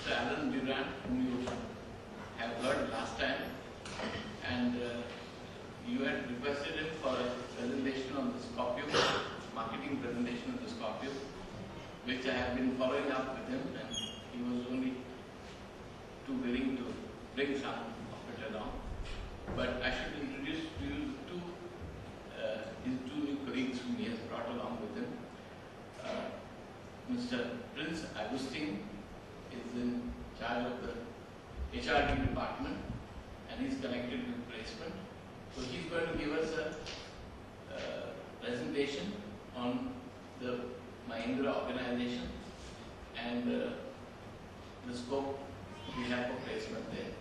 Alan Durante, whom you have heard last time, and you had requested him for a presentation on the Scorpio, marketing presentation of the Scorpio, which I have been following up with him, and he was only too willing to bring some of it along. But I should introduce to you his two new colleagues whom he has brought along with him. Mr. Prince Agustin is in charge of the HRD department, and he's connected with placement. So he's going to give us a presentation on the Mahindra organization and the scope we have for placement there.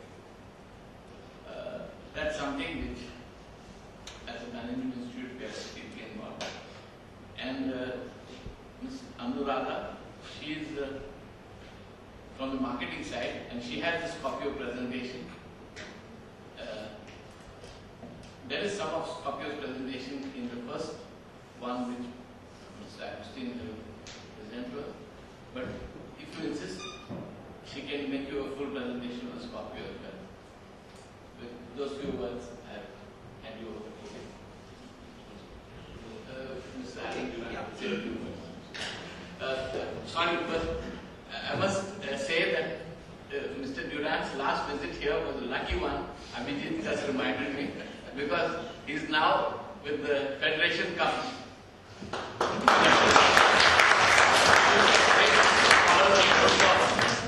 That's something which, as a management institute, we are deeply involved. And Ms. Anuradha, she is from the marketing side, and she has the Scorpio presentation. There is some of Scorpio's presentation in the first one, which Mr. Agustin will present to us. But if you insist, she can make you a full presentation of Scorpio as well. With those few words, I hand you over to Mr. Alan Durante. Say a few words. Sorry, but I must say that Mr. Durante's last visit here was a lucky one. Abhijit just reminded me, because he's now with the Federation Cup.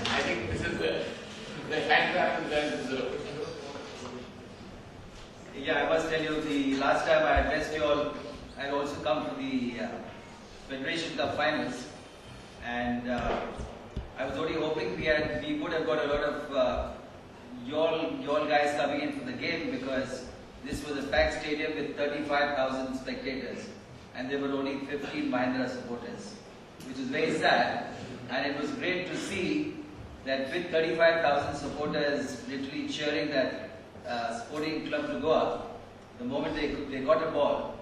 I think this is the handcraft is well deserved. Yeah, I must tell you, the last time I addressed you all, I had also come to the Federation Cup finals, and I was only hoping we would have got a lot of y'all guys coming in for the game, because this was a packed stadium with 35,000 spectators, and there were only 15 Mahindra supporters, which is very sad. And it was great to see that with 35,000 supporters literally cheering that sporting club to go up, the moment they got a ball,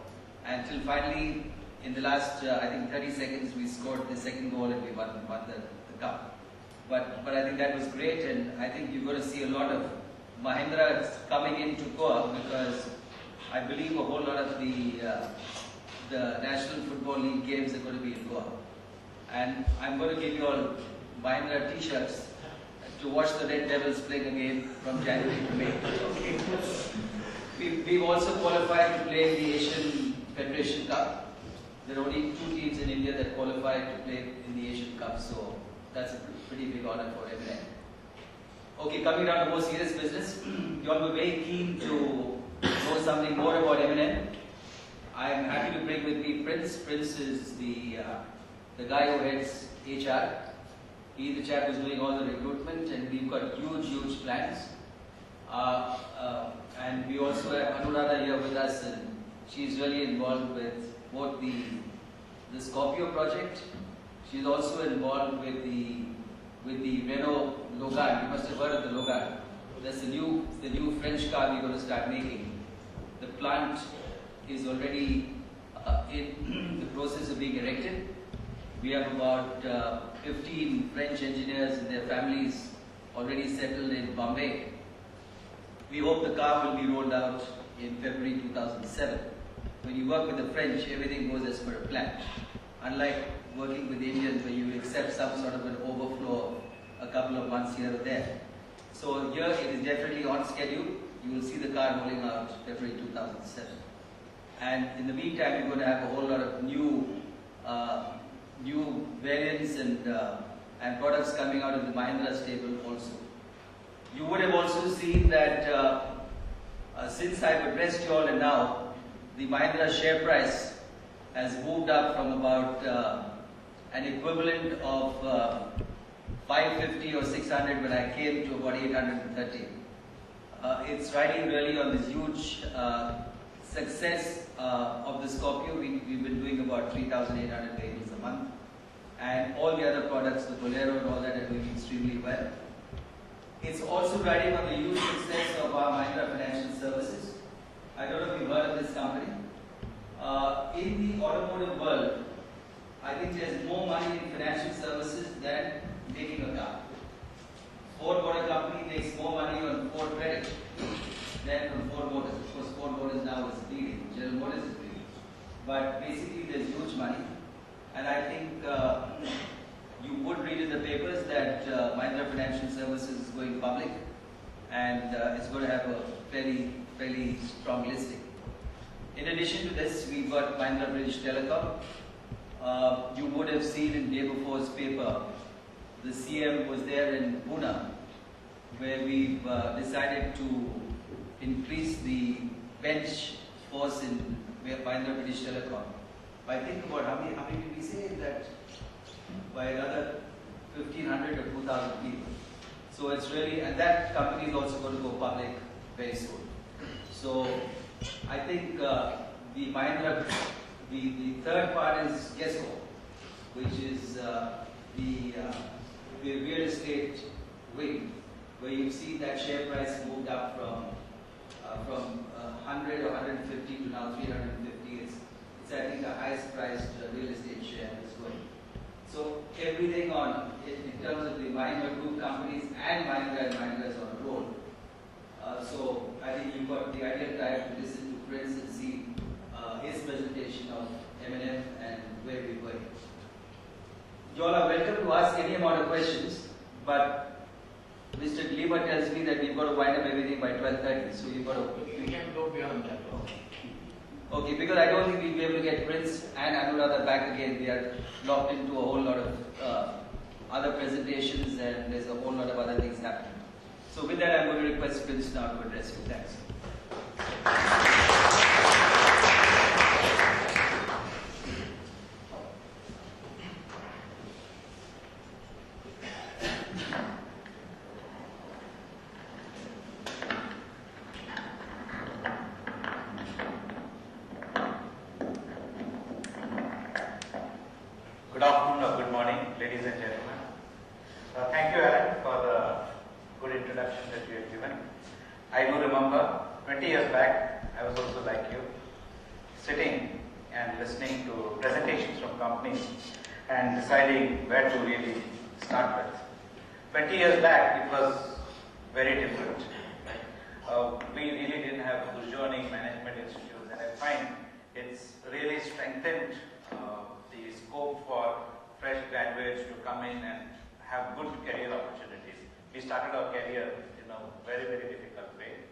until finally in the last I think 30 seconds we scored the second goal and we won the cup. But I think that was great, and I think you're going to see a lot of Mahindra coming into Goa, because I believe a whole lot of the National Football League games are going to be in Goa. And I'm going to give you all Mahindra t-shirts to watch the Red Devils playing a game from January to May. We've also qualified to play in the Asian Federation Cup. There are only 2 teams in India that qualified to play in the Asian Cup, so that's a pretty big honor for everyone. Okay, coming down to more serious business, you all were very keen to know something more about M&M. I am happy to bring with me Prince. Prince is the guy who heads HR. He's the chap who's doing all the recruitment, and we've got huge plans. And we also have Anuradha here with us, and she's really involved with both the Scorpio project. She's also involved with the Renault Logan. You must have heard of the Logan. That's the new French car we're going to start making. The plant is already in the process of being erected. We have about 15 French engineers and their families already settled in Bombay. We hope the car will be rolled out in February 2007. When you work with the French, everything goes as per a plan. unlike working with Indians where you accept some sort of an overflow a couple of months here or there. So here it is definitely on schedule. You will see the car rolling out February 2007. And in the meantime, you're going to have a whole lot of new variants and products coming out of the Mahindra stable also. You would have also seen that since I've addressed you all and now, the Mahindra share price has moved up from about an equivalent of 550 or 600 when I came to about 830. It's riding really on this huge success of the Scorpio. We've been doing about 3,800 vehicles a month, and all the other products, the Bolero and all that, are doing extremely well. It's also riding on the huge success of our Mahindra Financial Services. I don't know if you've heard of this company. In the automotive world, I think there's more money in financial services than making a car. Ford Motor Company makes more money on Ford credit than from Ford Motors. Of course, Ford Motors now is leading, General Motors is leading. But basically, there's huge money. And I think you would read in the papers that Mahindra Financial Services is going public, and it's going to have a fairly strong listing. In addition to this, we've got Mahindra British Telecom. You would have seen in day before's paper, the CM was there in Pune, where we've decided to increase the bench force in Mahindra British Telecom. I think about how many did we say that? By another 1,500 or 2,000 people. So it's really, and that company is also going to go public very soon. So I think the Mahindra, the third part is GESCO, which is the real estate wing, where you've seen that share price moved up from 100 or 150 to now 350. It's I think the highest priced real estate share is going. So everything in terms of the Mahindra group companies and Mahindra is on a roll. So I think you've got the ideal time to listen to Prince and see his presentation of M&M and where we're going. You all are welcome to ask any amount of questions, but Mr. Lima tells me that we've got to wind up everything by 12:30, so you've got to... We can go beyond that. Okay, because I don't think we'll be able to get Prince and Anuradha back again. We are locked into a whole lot of other presentations, and there's a whole lot of other things happening. So with that, I'm going to request Prince now to address you. Thanks. Good afternoon or good morning, ladies and gentlemen. Thank you, Alan, for the good introduction that you have given. I do remember 20 years back, I was also like you, sitting and listening to presentations from companies and deciding where to really start with. 20 years back, it was very different. We really didn't have burgeoning management institutes, and I find it's really strengthened the scope for fresh graduates to come in and have good career opportunities. We started our career in a very, very difficult way.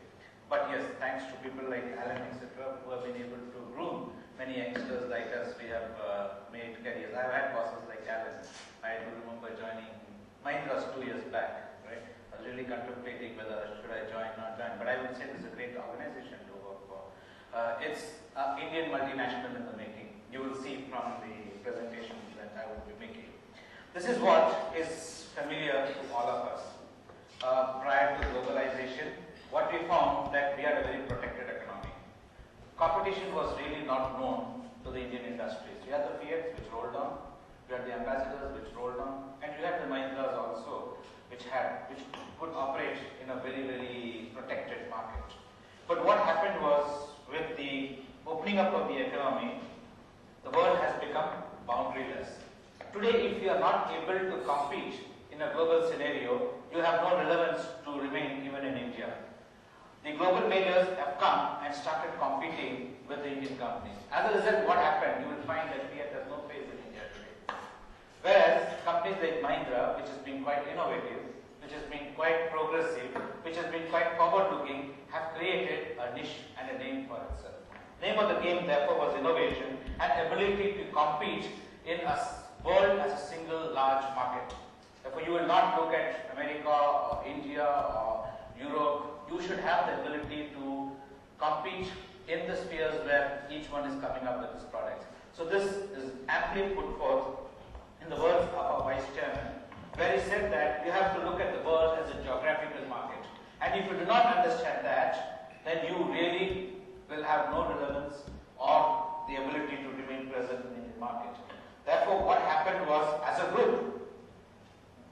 But yes, thanks to people like Alan, etc., who have been able to groom many youngsters like us, we have made careers. I've had bosses like Alan. I do remember joining Mahindra 2 years back, right? I was really contemplating whether should I join or not join. But I would say this is a great organization to work for. It's an Indian multinational in the making. You will see from the presentations that I will be making. This is what is familiar to all of us. Prior to globalization, what we found that we had a very protected economy. Competition was really not known to the Indian industries. You had the Fiats which rolled on, you had the ambassadors which rolled on, and you had the Mahindras also which could operate in a very, very protected market. But what happened was, with the opening up of the economy, the world has become boundaryless. Today, if you are not able to compete in a global scenario, you have no relevance to remain even in India. The global players have come and started competing with the Indian companies. As a result, what happened? You will find that Fiat has no place in India companies like Mahindra, which has been quite innovative, which has been quite progressive, which has been quite forward-looking, have created a niche and a name for itself. Name of the game, therefore, was innovation and ability to compete in a world as a single large market. Therefore, you will not look at America or India or Europe. You should have the ability to compete in the spheres where each one is coming up with its products. So this is amply put forth in the words of our Vice Chairman, where he said that you have to look at the world as a geographical market. And if you do not understand that, then you really will have no relevance or the ability to remain present in the market. Therefore, what happened was, as a group,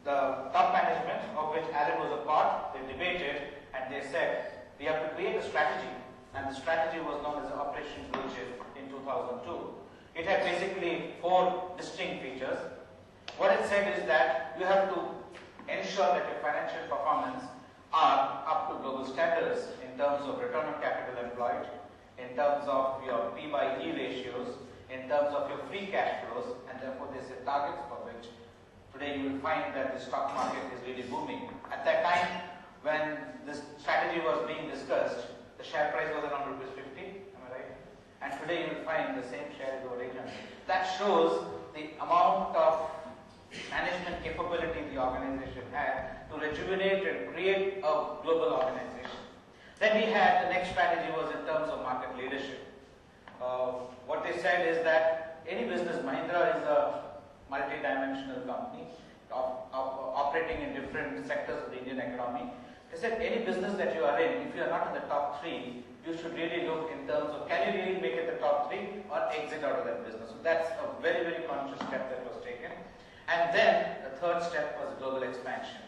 the top management, of which Alan was a part, they debated and they said, we have to create a strategy. And the strategy was known as Operation Blue Chip in 2002. It had basically 4 distinct features. What it said is that you have to ensure that your financial performance are up to global standards in terms of return on capital employed, in terms of your P by E ratios, in terms of your free cash flows, and therefore they set targets for which today you will find that the stock market is really booming. At that time, when this strategy was being discussed, the share price was around ₹50, am I right? And today you will find the same share is over 800. That shows the amount of management capability the organization had to rejuvenate and create a global organization. Then we had, the next strategy was in terms of market leadership. What they said is that any business, Mahindra is a multi-dimensional company operating in different sectors of the Indian economy. They said any business that you are in, if you are not in the top 3, you should really look in terms of can you really make it the top 3 or exit out of that business. So that's a very, very conscious step that was taken. And then the third step was global expansion.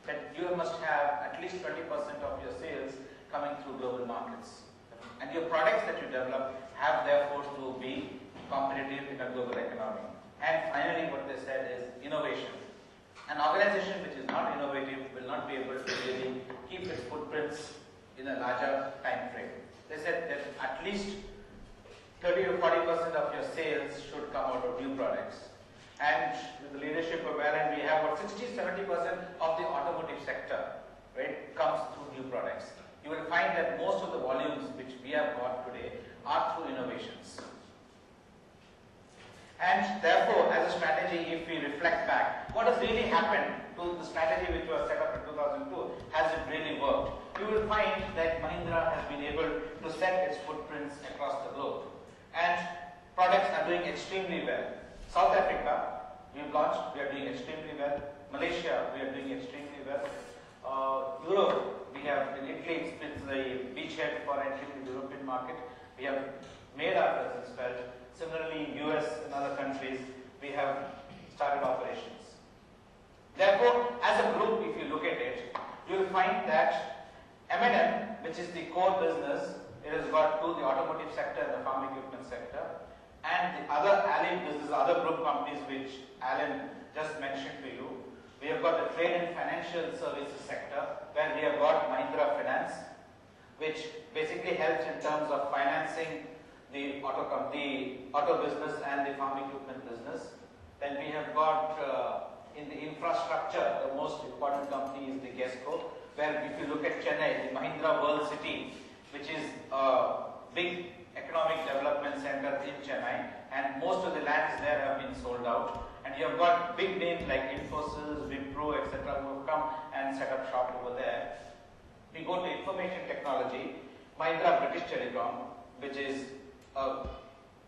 That you must have at least 20% of your sales coming through global markets. And your products that you develop have therefore to be competitive in a global economy. And finally what they said is innovation. An organization which is not innovative will not be able to really keep its footprints in a larger time frame. They said that at least 30 to 40% of your sales should come out of new products. And with the leadership of Alan, we have about 60-70% of the automotive sector, right, comes through new products. You will find that most of the volumes which we have got today are through innovations. And therefore, as a strategy, if we reflect back, what has really happened to the strategy which was set up in 2002? Has it really worked? You will find that Mahindra has been able to set its footprints across the globe. And products are doing extremely well. South Africa, we've launched, we are doing extremely well. Malaysia, we are doing extremely well. Europe, we have, in Italy, it's the beachhead for entry to the European market. We have made our presence felt. Similarly, in US and other countries, we have started operations. Therefore, as a group, if you look at it, you will find that M&M, which is the core business, it has got to the automotive sector and the farm equipment sector, and the other allied business, other group companies which Alan just mentioned to you. We have got the trade and financial services sector, where we have got Mahindra Finance, which basically helps in terms of financing the auto business and the farm equipment business. Then we have got in the infrastructure, the most important company is the GESCO, where if you look at Chennai, the Mahindra World City, which is a big economic development center in Chennai, and most of the lands there have been sold out. And you have got big names like Infosys, Wipro, etc., who have come and set up shop over there. We go to information technology, Mahindra British Telecom, which is a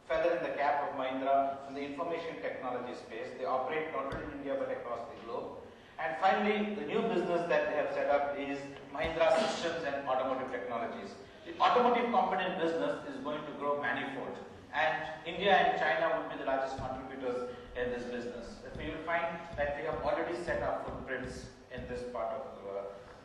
feather in the cap of Mahindra in the information technology space. They operate not only in India but across the globe. And finally, the new business that they have set up is Mahindra Systems and Automotive Technologies. The automotive component business is going to grow manifold, and India and China would be the largest contributors in this business. But we will find that we have already set our footprints in this part of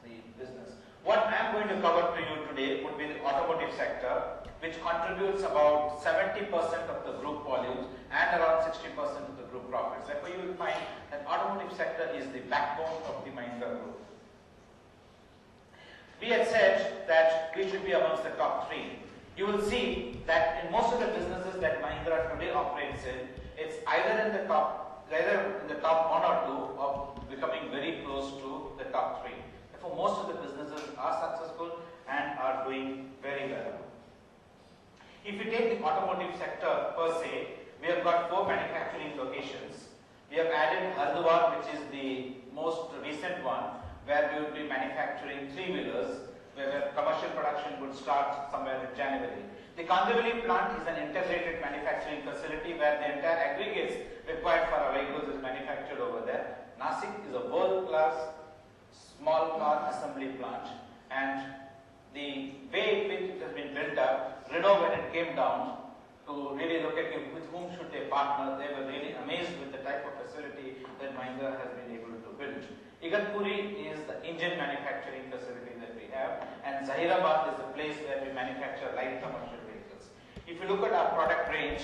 the business. What I am going to cover to you today would be the automotive sector, which contributes about 70% of the group volumes and around 60% of the group profits. Therefore, you will find that automotive sector is the backbone of the Mahindra group. We had said that we should be amongst the top 3. You will see that in most of the businesses that Mahindra today operates in, it's either in the top 1 or 2 top 3. Therefore, most of the businesses are successful and are doing very well. If you take the automotive sector per se, we have got 4 manufacturing locations. We have added Haridwar, which is the most recent one, where we will be manufacturing 3-wheelers, where commercial production would start somewhere in January. The Kandivali plant is an integrated manufacturing facility where the entire aggregates required for our vehicles is manufactured over there. Nasik is a world-class small car assembly plant, and the way in which it has been built up, Renault, when it came down to really look at with whom should they partner, they were really amazed with the type of facility that Mahindra has been able to build. Igatpuri is the engine manufacturing facility that we have, and Zahirabad is the place where we manufacture light commercial vehicles. If you look at our product range,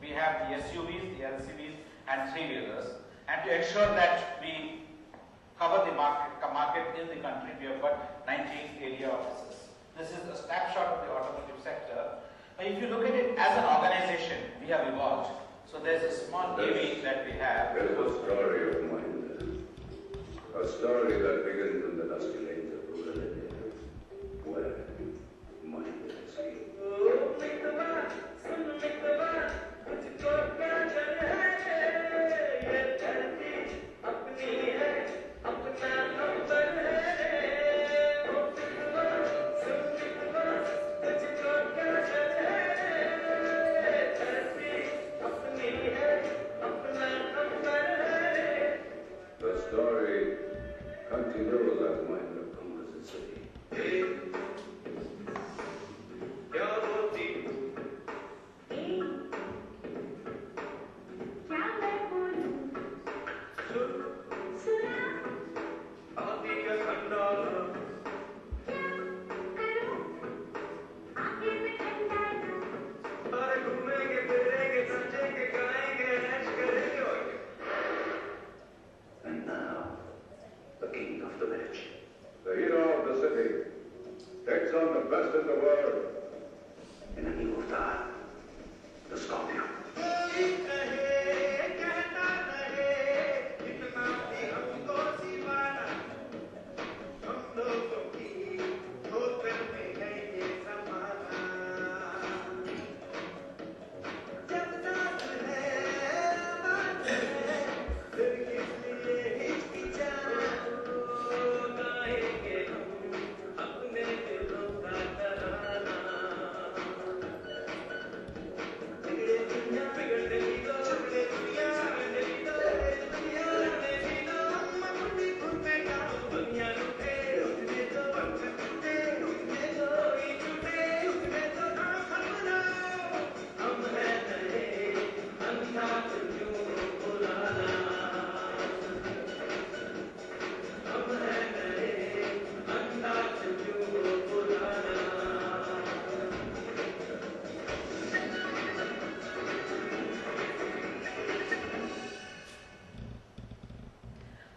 we have the SUVs, the LCVs, and 3-wheelers. And to ensure that we cover the market in the country, we have got 19 area offices. This is a snapshot of the automotive sector. If you look at it as an organization, we have evolved. So there's a small AV that we have. There's a story of mine, a story that begins in the dusty lanes of rural India, where mind is king. The story continues as mind conquers the city. And now, the king of the village, the hero of the city, takes on the best in the world in a new avatar, the Scorpio.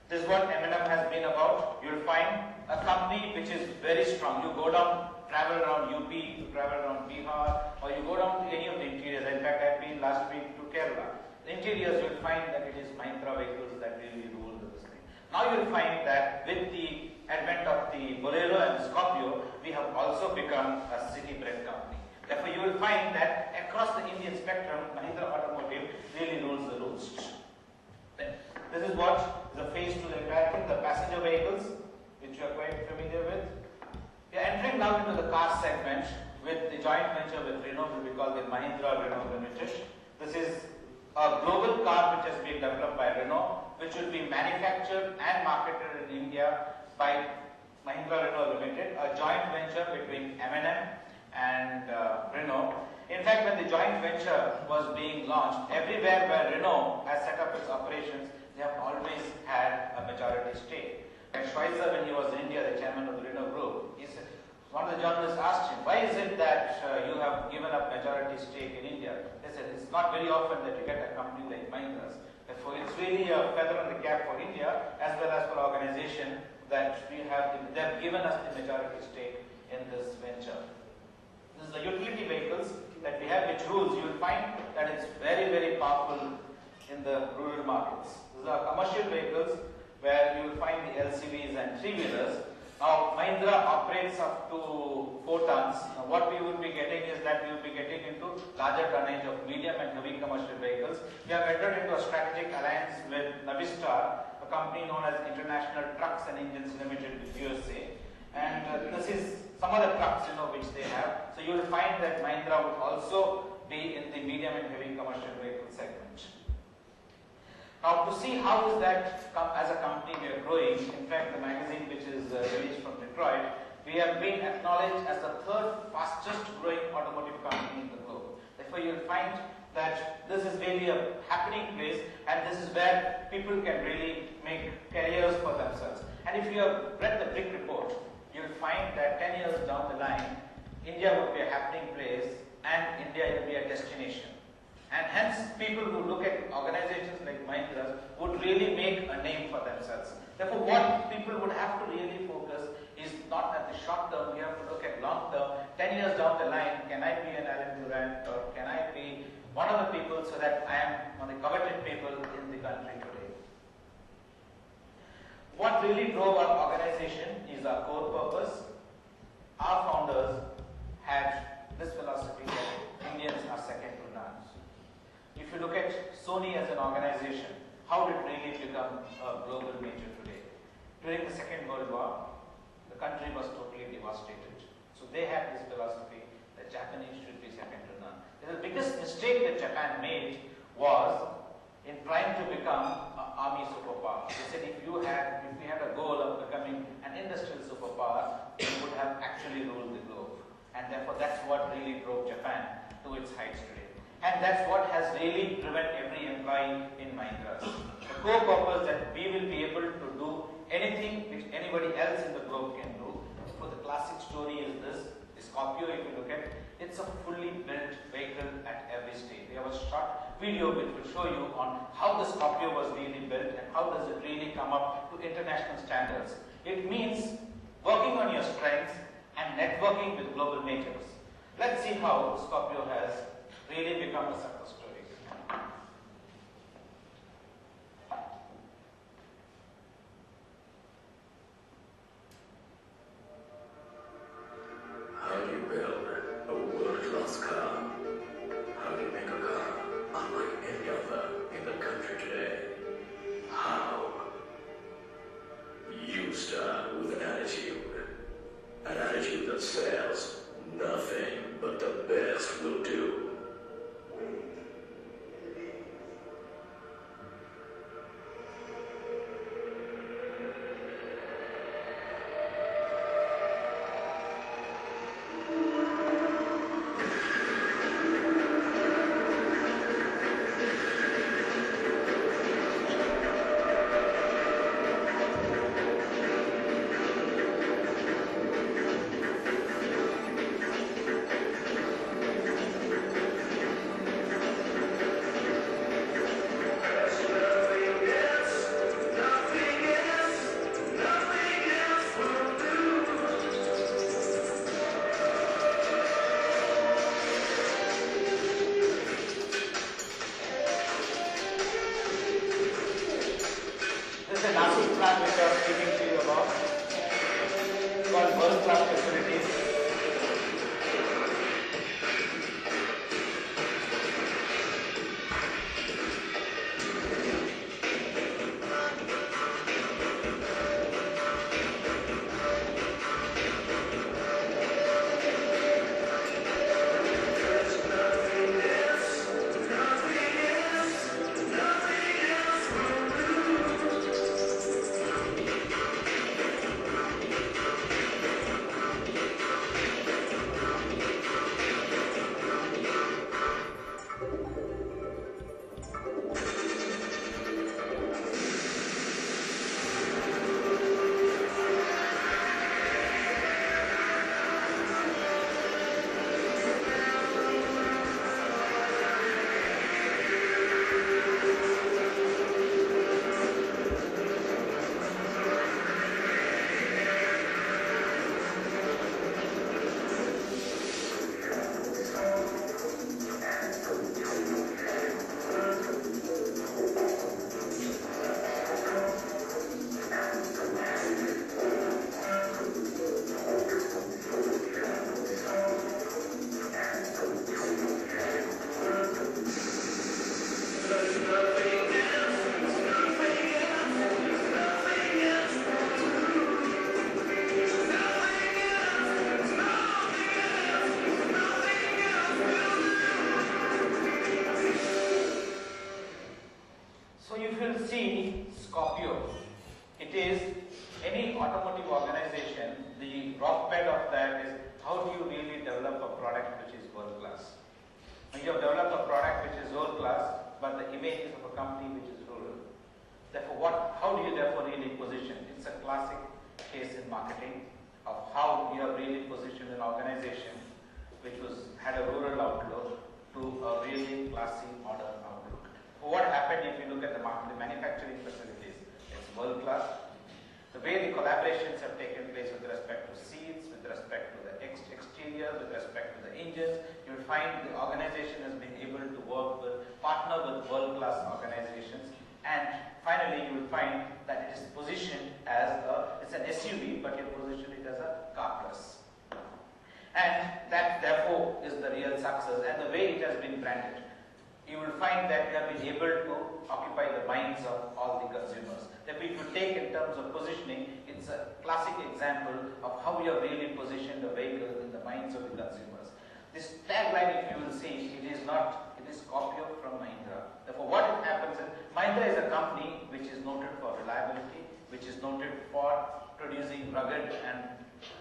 This is what M&M has been about. You will find a company which is very strong. You go down, travel around UP, you travel around Bihar, or you go down to any of the interiors. In fact, I have been last week to Kerala. The interiors, you will find that it is Mahindra vehicles that really rule this thing. Now you will find that with the advent of the Bolero and Scorpio, we have also become a city-bred company. Therefore, you will find that across the Indian spectrum, Mahindra Automotive really rules the roost. This is what is a phase to the entire thing, the passenger vehicles, which you are quite familiar with. We are entering now into the car segment with the joint venture with Renault, will be called the Mahindra Renault Limited. This is a global car which has been developed by Renault, which will be manufactured and marketed in India by Mahindra Renault Limited, a joint venture between M&M and Renault. In fact, when the joint venture was being launched, everywhere where Renault has set up its operations, they have always had a majority stake. And Schweitzer, when he was in India, the chairman of the Renault Group, he said, one of the journalists asked him, why is it that you have given up majority stake in India? They said, it's not very often that you get a company like Mahindra's. Therefore, it's really a feather in the cap for India as well as for organization that they have given us the majority stake in this venture. This is the utility vehicles that we have, which rules. You will find that it's very, very powerful in the rural markets. These are commercial vehicles where you will find the LCVs and three-wheelers. Now, Mahindra operates up to 4 tons. Now, what we will be getting is that we will be getting into larger tonnage of medium and heavy commercial vehicles. We have entered into a strategic alliance with Navistar, a company known as International Trucks and Engines Limited with USA. And this is some of the trucks which they have. So you will find that Mahindra would also be in the medium and heavy commercial vehicle segment. Now, to see how is that as a company we are growing, in fact the magazine which is released from Detroit, we have been acknowledged as the 3rd fastest growing automotive company in the globe. Therefore, you will find that this is really a happening place, and this is where people can really make careers for themselves. And if you have read the BRIC report, you will find that 10 years down the line, India would be a happening place and India will be a destination. And hence, people who look at organizations like Mahindra would really make a name for themselves. Therefore, what people would have to really focus is not at the short term, we have to look at long term. 10 years down the line, can I be an Alan Durante, or can I be one of the people so that I am one of the coveted people in the country today? What really drove our organization is our core purpose. Our founders had this philosophy that Indians are second to none. If you look at Sony as an organization, how did it really become a global major today? During the Second World War, the country was totally devastated. So they had this philosophy that Japanese should be second to none. The biggest mistake that Japan made was in trying to become an army superpower. They said if we had a goal of becoming an industrial superpower, we would have actually ruled the globe. And therefore that's what really drove Japan to its heights today. And that's what has really driven every employee in Mahindra. The core purpose that we will be able to do anything which anybody else in the globe can do. So the classic story is this, the Scorpio, if you look at, it's a fully built vehicle at every stage. We have a short video which will show you on how the Scorpio was really built and how does it really come up to international standards. It means working on your strengths and networking with global majors. Let's see how Scorpio has really become a success story. How do you build a world-class car? How do you make a car unlike any other in the country today? How? You start with an attitude that says nothing but the best will do. see Scorpio, it is any automotive organization, the rock bed of that is how do you really develop a product which is world class. When you have developed a product which is world class, but the image is of a company which is rural. Therefore, how do you therefore really position? It's a classic case in marketing of how you have really positioned an organization which had a rural outlook to a really classy modern outlook. What happened if you look at the manufacturing facilities? It's world class. The way the collaborations have taken place with respect to seats, with respect to the exterior, with respect to the engines, you will find the organization has been able to partner with world-class organizations, and finally you will find that it is positioned as it's an SUV, but you position it as a car plus. And that therefore is the real success, and the way it has been branded. You will find that you have been able to occupy the minds of all the consumers. That if you take in terms of positioning, it's a classic example of how you have really positioned a vehicle in the minds of the consumers. This tagline, if you will see, it is Scorpio from Mahindra. Therefore, what happens is, Mahindra is a company which is noted for reliability, which is noted for producing rugged and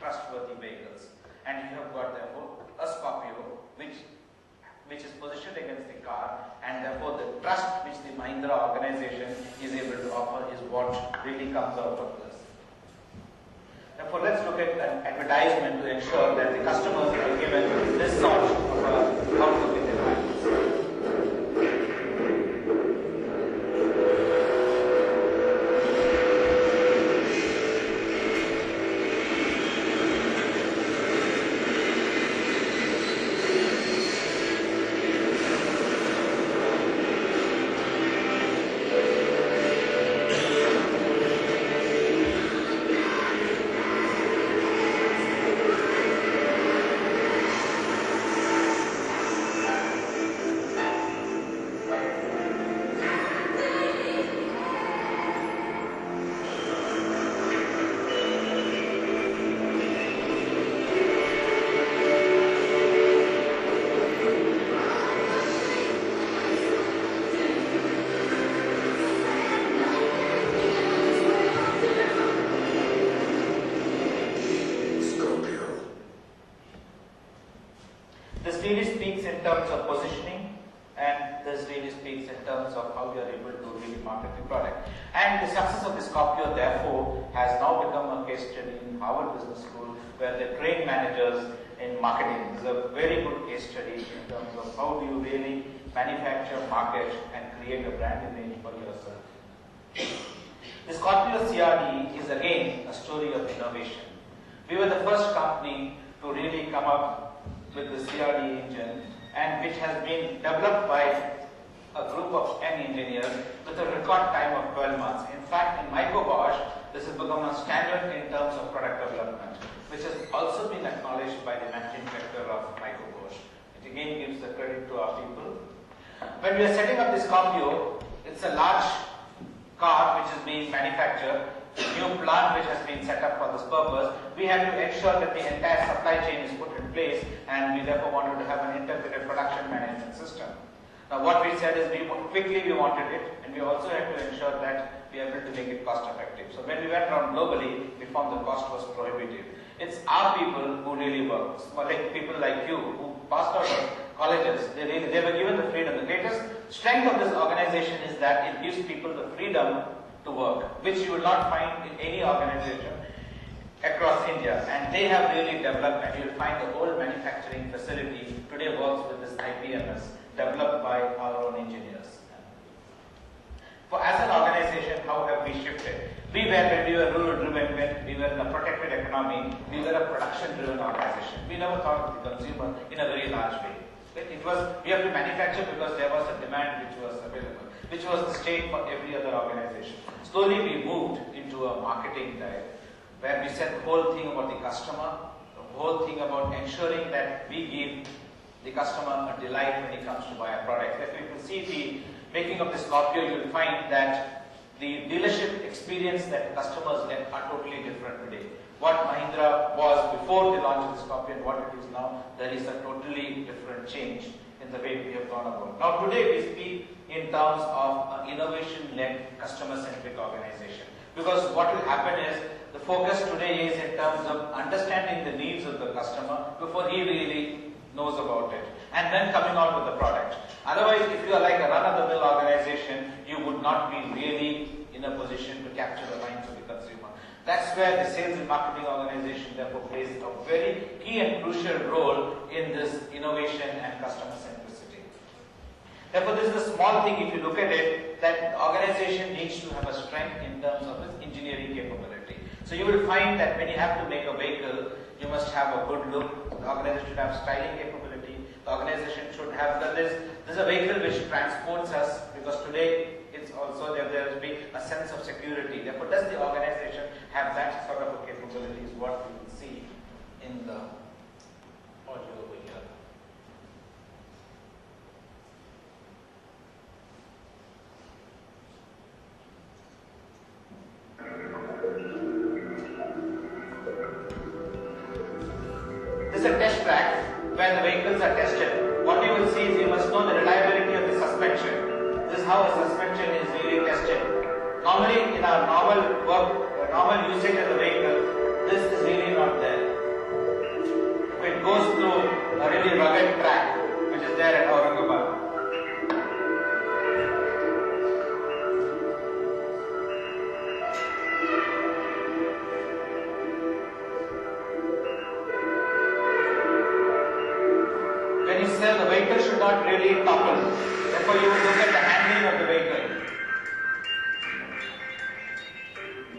trustworthy vehicles. And you have got therefore a Scorpio which is positioned against the car, and therefore the trust which the Mahindra organization is able to offer is what really comes out of this. Therefore, let's look at an advertisement to ensure that the customers are given this sort of outlook in their minds. In terms of positioning, and this really speaks in terms of how we are able to really market the product. And the success of the Scorpio therefore has now become a case study in Harvard Business School, where they train managers in marketing. This is a very good case study in terms of how do you really manufacture, market, and create a brand image for yourself. The Scorpio CRD is again a story of innovation. We were the first company to really come up with the CRD engine, and which has been developed by a group of 10 engineers with a record time of 12 months. In fact, in Bosch, this has become a standard in terms of product development, which has also been acknowledged by the managing director of Bosch. It again gives the credit to our people. When we are setting up the Scorpio, it's a large car which is being manufactured, a new plant which has been set up for this purpose. We had to ensure that the entire supply chain is put in place, and we therefore wanted to have an integrated production management system. Now what we said is we wanted it, and we also had to ensure that we are able to make it cost effective. So when we went around globally, we found the cost was prohibitive. It's our people who really work, like people like you who passed out of colleges. They were given the freedom. The greatest strength of this organization is that it gives people the freedom to work, which you will not find in any organization across India. And they have really developed, and you will find the whole manufacturing facility today works with this IPMS developed by our own engineers. For as an organization, how have we shifted? When we were rural driven, when we were in a protected economy, we were a production driven organization. We never thought of the consumer in a very large way. We have to manufacture because there was a demand which was available, which was the state for every other organization. Slowly we moved into a marketing diet, where we said the whole thing about the customer, the whole thing about ensuring that we give the customer a delight when he comes to buy a product. If you see the making of the Scorpio, you will find that the dealership experience that customers get are totally different today. What Mahindra was before the launch of the Scorpio and what it is now, there is a totally different change in the way we have gone about. Now today we speak in terms of innovation-led, customer-centric organization. Because what will happen is, the focus today is in terms of understanding the needs of the customer before he really knows about it, and then coming out with the product. Otherwise, if you are like a run-of-the-mill organization, you would not be really in a position to capture the minds of the consumer. That's where the sales and marketing organization therefore plays a very key and crucial role in this innovation and customer centricity. Therefore, this is a small thing if you look at it, that the organization needs to have a strength in terms of its engineering capability. So you will find that when you have to make a vehicle, you must have a good look. The organization should have styling capability. The organization should have this is a vehicle which transports us, because today it's also there will be a sense of security. Therefore, does the organization have that sort of a capability is what we will see in the audio over here. This is a test track where the vehicles are tested. What you will see is you must know the reliability of the suspension. This is how a suspension is really tested. Normally in our normal work, normal usage of the vehicle, this is really not there. If it goes through a really rugged track, which is there at Aurangabad. The vehicle should not really topple. Therefore, you will look at the handling of the vehicle.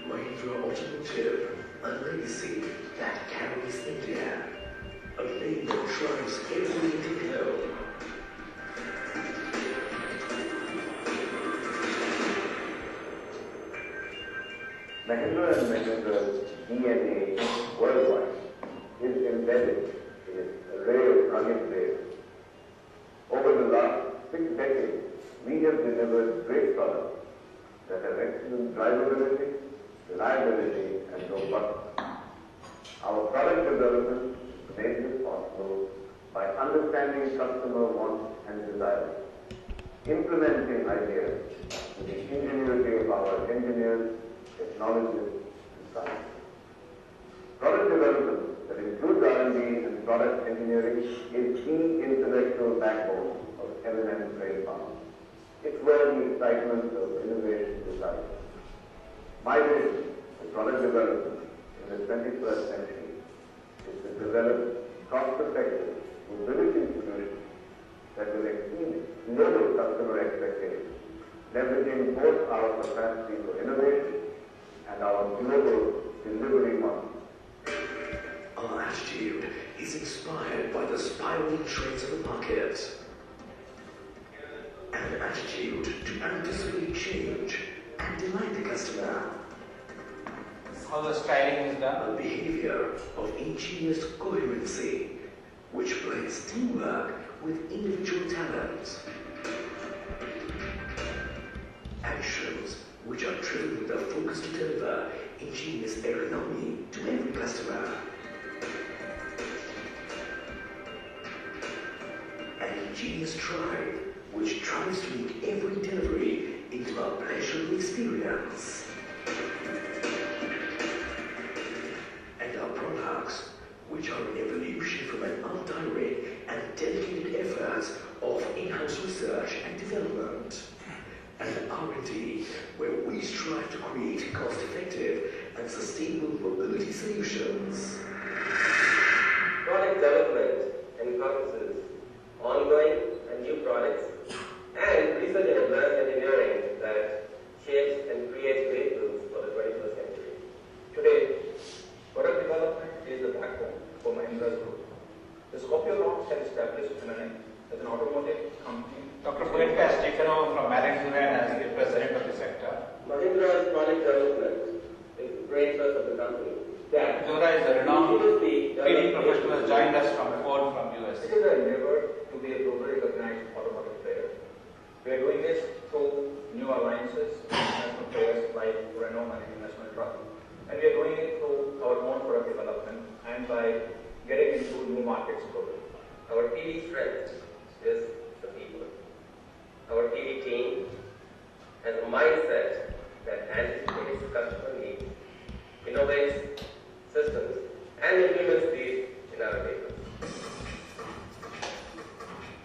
Mahindra Automotive, a legacy that carries India. A name that drives every Indian home. Mahindra and Mahindra's DNA worldwide is embedded in its array of rugged players. Over the last 6 decades, we have delivered great products that have excellent drivability, reliability, and robustness. Our product development made this possible by understanding customer wants and desires, implementing ideas with the ingenuity of our engineers, technologists, and scientists. Product development that includes R&D and product engineering is the intellectual backbone of M&M brain power. It's where the excitement of innovation resides. My vision for product development in the 21st century is to develop cost-effective mobility solutions that will exceed global customer expectations, leveraging both our capacity for innovation and our global delivery model. Our attitude is inspired by the spiraling trends of the market. An attitude to anticipate change and delight the customer. This is how the styling is done. A behavior of ingenious coherency, which blends teamwork with individual talent. Actions which are driven with a focus to deliver ingenious ergonomy to every customer. An ingenious drive which tries to make every delivery into a pleasurable experience. And our products, which are an evolution from an undirect and dedicated effort of in-house research and development. And R&D, where we strive to create cost-effective and sustainable mobility solutions. Product development encompasses ongoing and new products and research and advanced engineering that shapes and creates vehicles for the 21st century. Today, product development is the backbone for Mahindra's group. The Scorpio launch has established M&M as an automotive company. Dr. Puneet has taken over from Alan Durante as the president of the sector. Mahindra's product development is the brain trust of the company. Dura is a renowned PD professional who has joined us from Ford from US. It is an endeavor to be a globally recognized automotive player. We are doing this through new alliances with international players like Renault and International Truck. And we are doing it through our own product development and by getting into new markets globally. Our key strength is the people. our PV team has a mindset that anticipates customer needs, innovates systems, and implements these in our vehicles.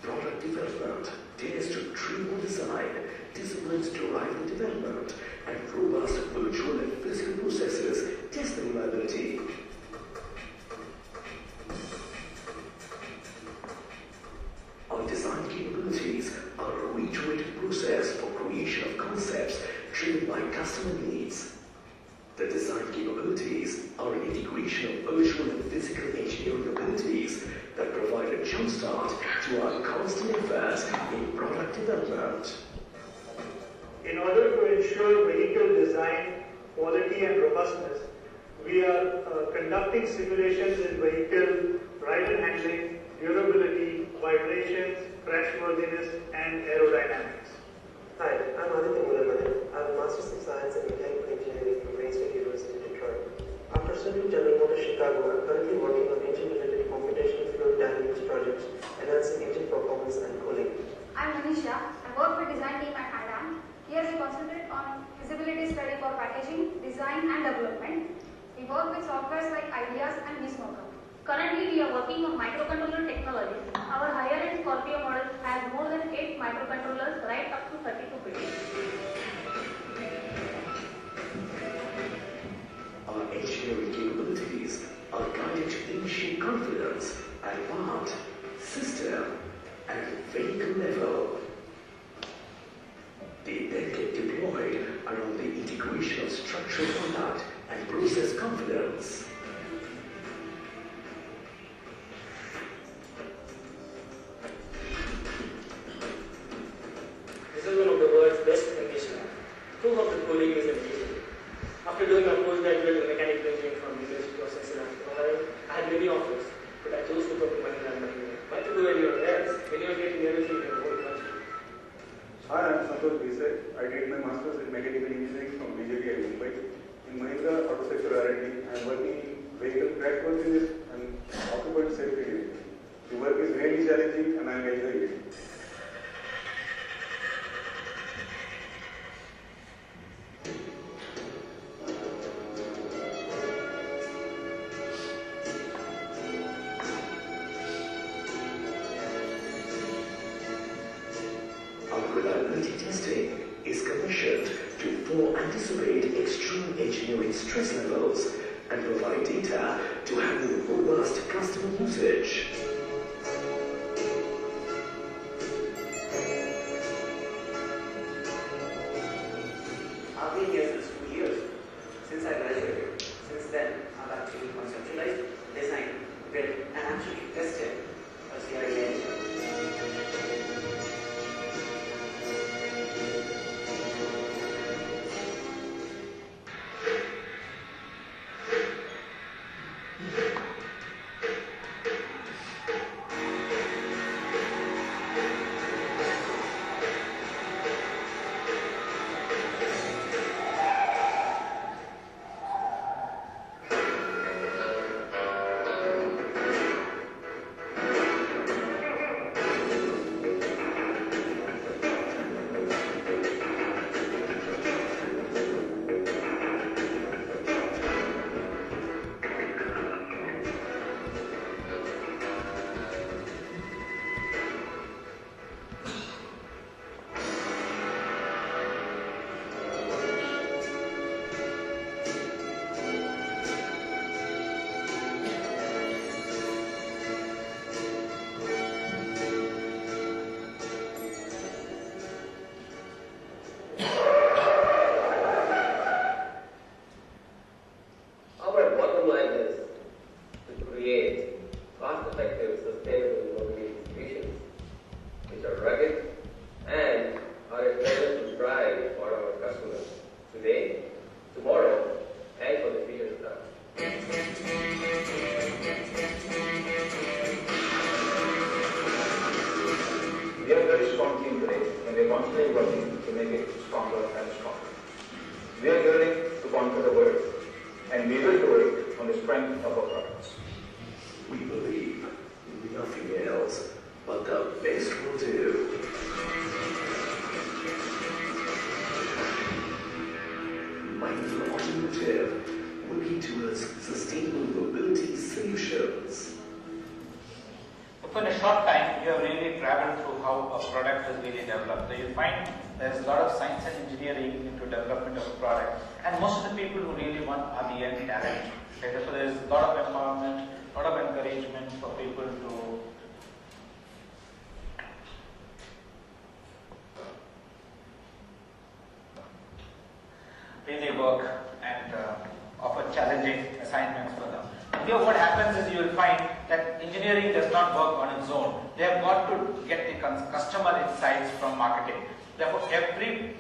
Product development dares to dream or design, disciplines drive the development, and robust virtual and physical processes test the reliability. Our design capabilities are a reiterated process for creation of concepts driven by customer needs. The design capabilities are an integration of virtual and physical engineering abilities that provide a jumpstart to our constant efforts in product development. In order to ensure vehicle design, quality and robustness, we are conducting simulations in vehicle ride and handling, durability, vibrations, crashworthiness and aerodynamics. Hi, I'm Aditya Mudalmani. I have a Master's of Science in Mechanical Engineering from Wayne State University, Detroit. After studying General Motors Chicago, I'm currently working on engine-related computational fluid dynamics projects, enhancing engine performance and cooling. I'm Manisha. I work with design team at Adam. Here we concentrate on feasibility study for packaging, design and development. We work with softwares like Ideas and vSmoker. Currently we are working on microcontroller technology. Our higher-end Scorpio model has more than 8 microcontrollers right up to 32 bits. Our engineering capabilities are guided to initiate confidence at part, system, and vehicle level. They then get deployed around the integration of structural product and process confidence. This is one of the world's best conditioner. Proof of the cooling is amazing. After doing my postgraduate in mechanical engineering from University of Cincinnati, Ohio, I had many offers, but I chose to go to Manila and Manila. Why to go anywhere else? When you are getting everything in the whole country. Hi, I'm Santosh Desai. I did my master's in mechanical engineering from BJP Mumbai. In Mahindra Auto Sector R&D, I am working in vehicle crashworthiness and occupant safety division. The work is really challenging and I am enjoying it. Reliability testing is commissioned to anticipate extreme engineering stress levels and provide data to handle robust customer usage. I've been here since 2 years, since I graduated. Since then, I've actually conceptualized, designed, built, and actually tested a CRI engine. Mahindra Automotive, working towards sustainable mobility solutions. So in a short time, you have really traveled through how a product is really developed. So you find there's a lot of science and engineering into development of a product, and most of the people who really want are the young talent. Okay? So there's a lot of empowerment, a lot of encouragement for people to really work and offer challenging assignments for them. Here what happens is you will find that engineering does not work on its own. They have got to get the customer insights from marketing. Therefore, every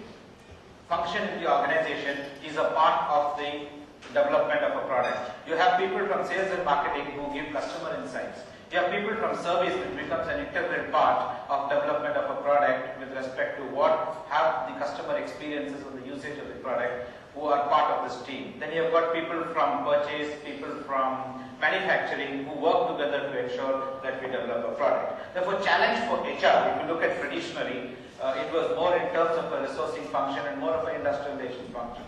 function in the organization is a part of the development of a product. You have people from sales and marketing who give customer insights. You have people from service, which becomes an integral part of development of a product with respect to what have the customer experiences of the usage of the product, who are part of this team. Then you have got people from purchase, people from manufacturing who work together to ensure that we develop a product. Therefore, challenge for HR, if you look at traditionally, it was more in terms of a resourcing function and more of an industrial relations function.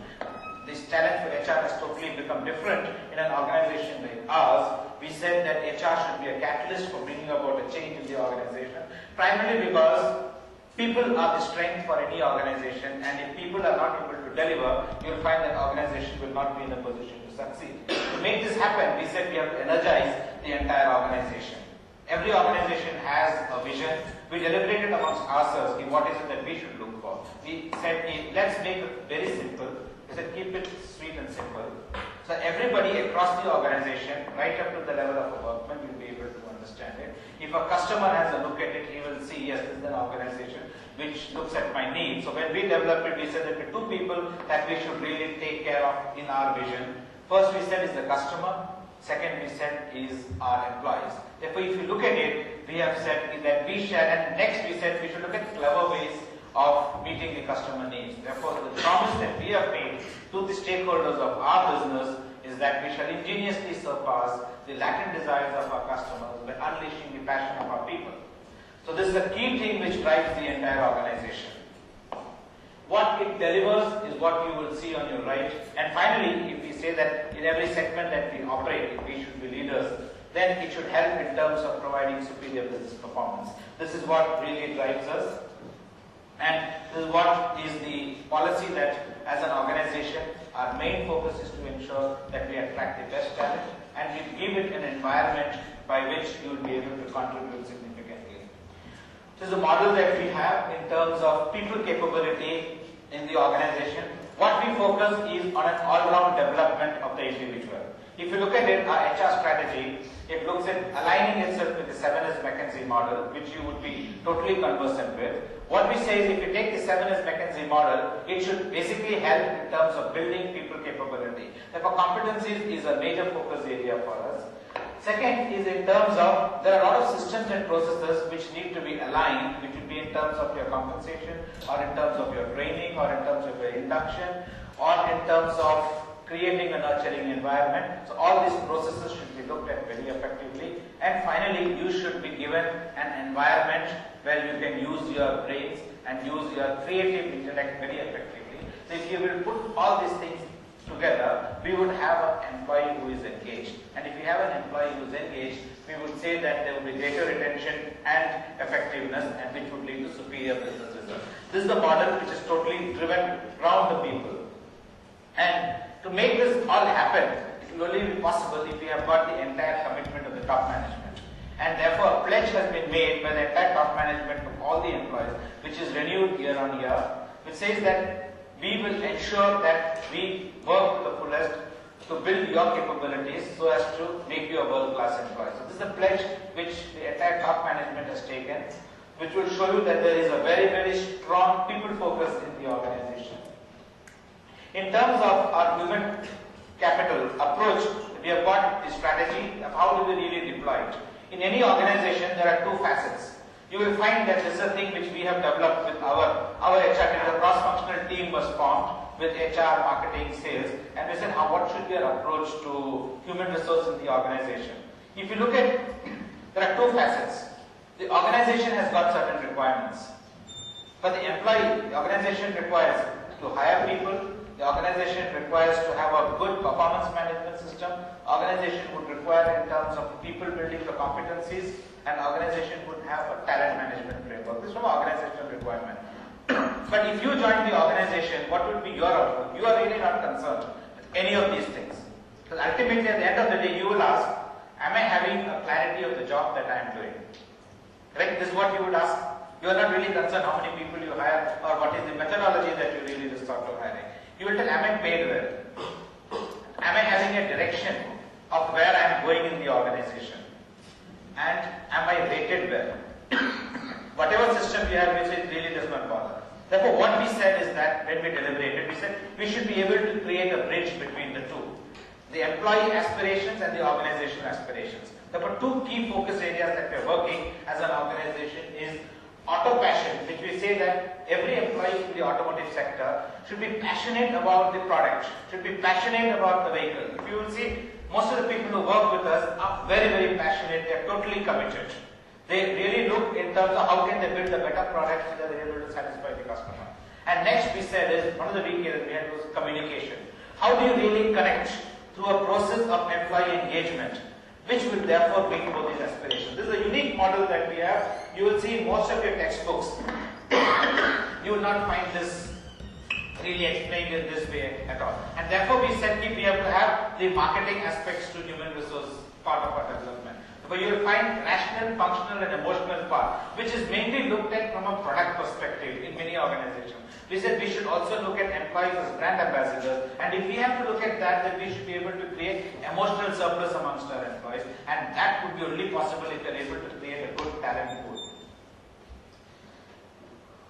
This challenge for HR has totally become different in an organization like ours. We said that HR should be a catalyst for bringing about a change in the organization, primarily because people are the strength for any organization, and if people are not able to deliver, you will find that organization will not be in a position to succeed. To make this happen, we said we have to energize the entire organization. Every organization has a vision. We deliberated amongst ourselves what is it that we should look for. We said, let's make it very simple. We said, keep it sweet and simple. So everybody across the organization, right up to the level of a workman, will be able to understand it. If a customer has a look at it, he will see, yes, this is an organization which looks at my needs. So when we developed it, we said that the two people that we should really take care of in our vision. First we said is the customer. Second we said is our employees. Therefore, if you look at it, we have said that we shall, and next we said we should look at clever ways of meeting the customer needs. Therefore, the promise that we have made to the stakeholders of our business is that we shall ingeniously surpass the latent desires of our customers by unleashing the passion of our people. So this is the key thing which drives the entire organization. What it delivers is what you will see on your right. And finally, if we say that in every segment that we operate, if we should be leaders, then it should help in terms of providing superior business performance. This is what really drives us. And this is what is the policy that as an organization, our main focus is to ensure that we attract the best talent and we give it an environment by which you will be able to contribute significantly. This is a model that we have in terms of people capability in the organization. What we focus is on an all-round development of the individual. If you look at it, our HR strategy, it looks at aligning itself with the 7S McKinsey model, which you would be totally conversant with. What we say is if you take the 7S McKinsey model, it should basically help in terms of building people capability. Therefore, competencies is a major focus area for us. Second is in terms of, there are a lot of systems and processes which need to be aligned, which would be in terms of your compensation, or in terms of your training, or in terms of your induction, or in terms of creating a nurturing environment. So all these processes should be looked at very effectively. And finally, you should be given an environment where you can use your brains and use your creative intellect very effectively. So if you will put all these things together, we would have an employee who is engaged. And if you have an employee who is engaged, we would say that there will be greater retention and effectiveness, and which would lead to superior business results. This is the model which is totally driven around the people. And to make this all happen, it will only be possible if we have got the entire commitment of the top management. And therefore, a pledge has been made by the entire top management of all the employees, which is renewed year on year, which says that we will ensure that we work to the fullest to build your capabilities so as to make you a world-class employee. So this is a pledge which the entire top management has taken, which will show you that there is a very, very strong people focus in the organization. In terms of our human capital approach, we have got the strategy of how do we really deploy it. In any organization, there are two facets. You will find that this is a thing which we have developed with our HR team. The cross-functional team was formed with HR, marketing, sales, and we said, what should be our approach to human resource in the organization? If you look at, there are two facets. The organization has got certain requirements. For the employee, the organization requires to hire people, The organization requires to have a good performance management system. Organization would require in terms of people building the competencies, and organization would have a talent management framework. This is from an organizational requirement. But if you join the organization, what would be your output? You are really not concerned with any of these things. Because ultimately at the end of the day, you will ask, am I having a clarity of the job that I am doing? Correct? This is what you would ask. You are not really concerned how many people you hire or what is the methodology that you really resort to hiring. You will tell, am I paid well? Am I having a direction of where I am going in the organization? And am I rated well? Whatever system you have, which it really does not bother. Therefore, what we said is that when we deliberated, we said we should be able to create a bridge between the two. The employee aspirations and the organizational aspirations. Therefore, two key focus areas that we are working as an organization is auto passion, which we say that every employee in the automotive sector should be passionate about the product, should be passionate about the vehicle. If you will see, most of the people who work with us are very, very passionate, they are totally committed. They really look in terms of how can they build a better product so that they are able to satisfy the customer. And next we said is, one of the weak areas we had was communication. How do you really connect through a process of employee engagement, which will therefore bring about these aspirations. This is a unique model that we have. You will see in most of your textbooks, you will not find this really explained in this way at all. And therefore we said we have to have the marketing aspects to human resource part of our development. But you will find rational, functional and emotional part, which is mainly looked at from a product perspective in many organizations. We said we should also look at employees as brand ambassadors, and if we have to look at that, then we should be able to create emotional surplus amongst our employees, and that would be only possible if we are able to create a good talent pool.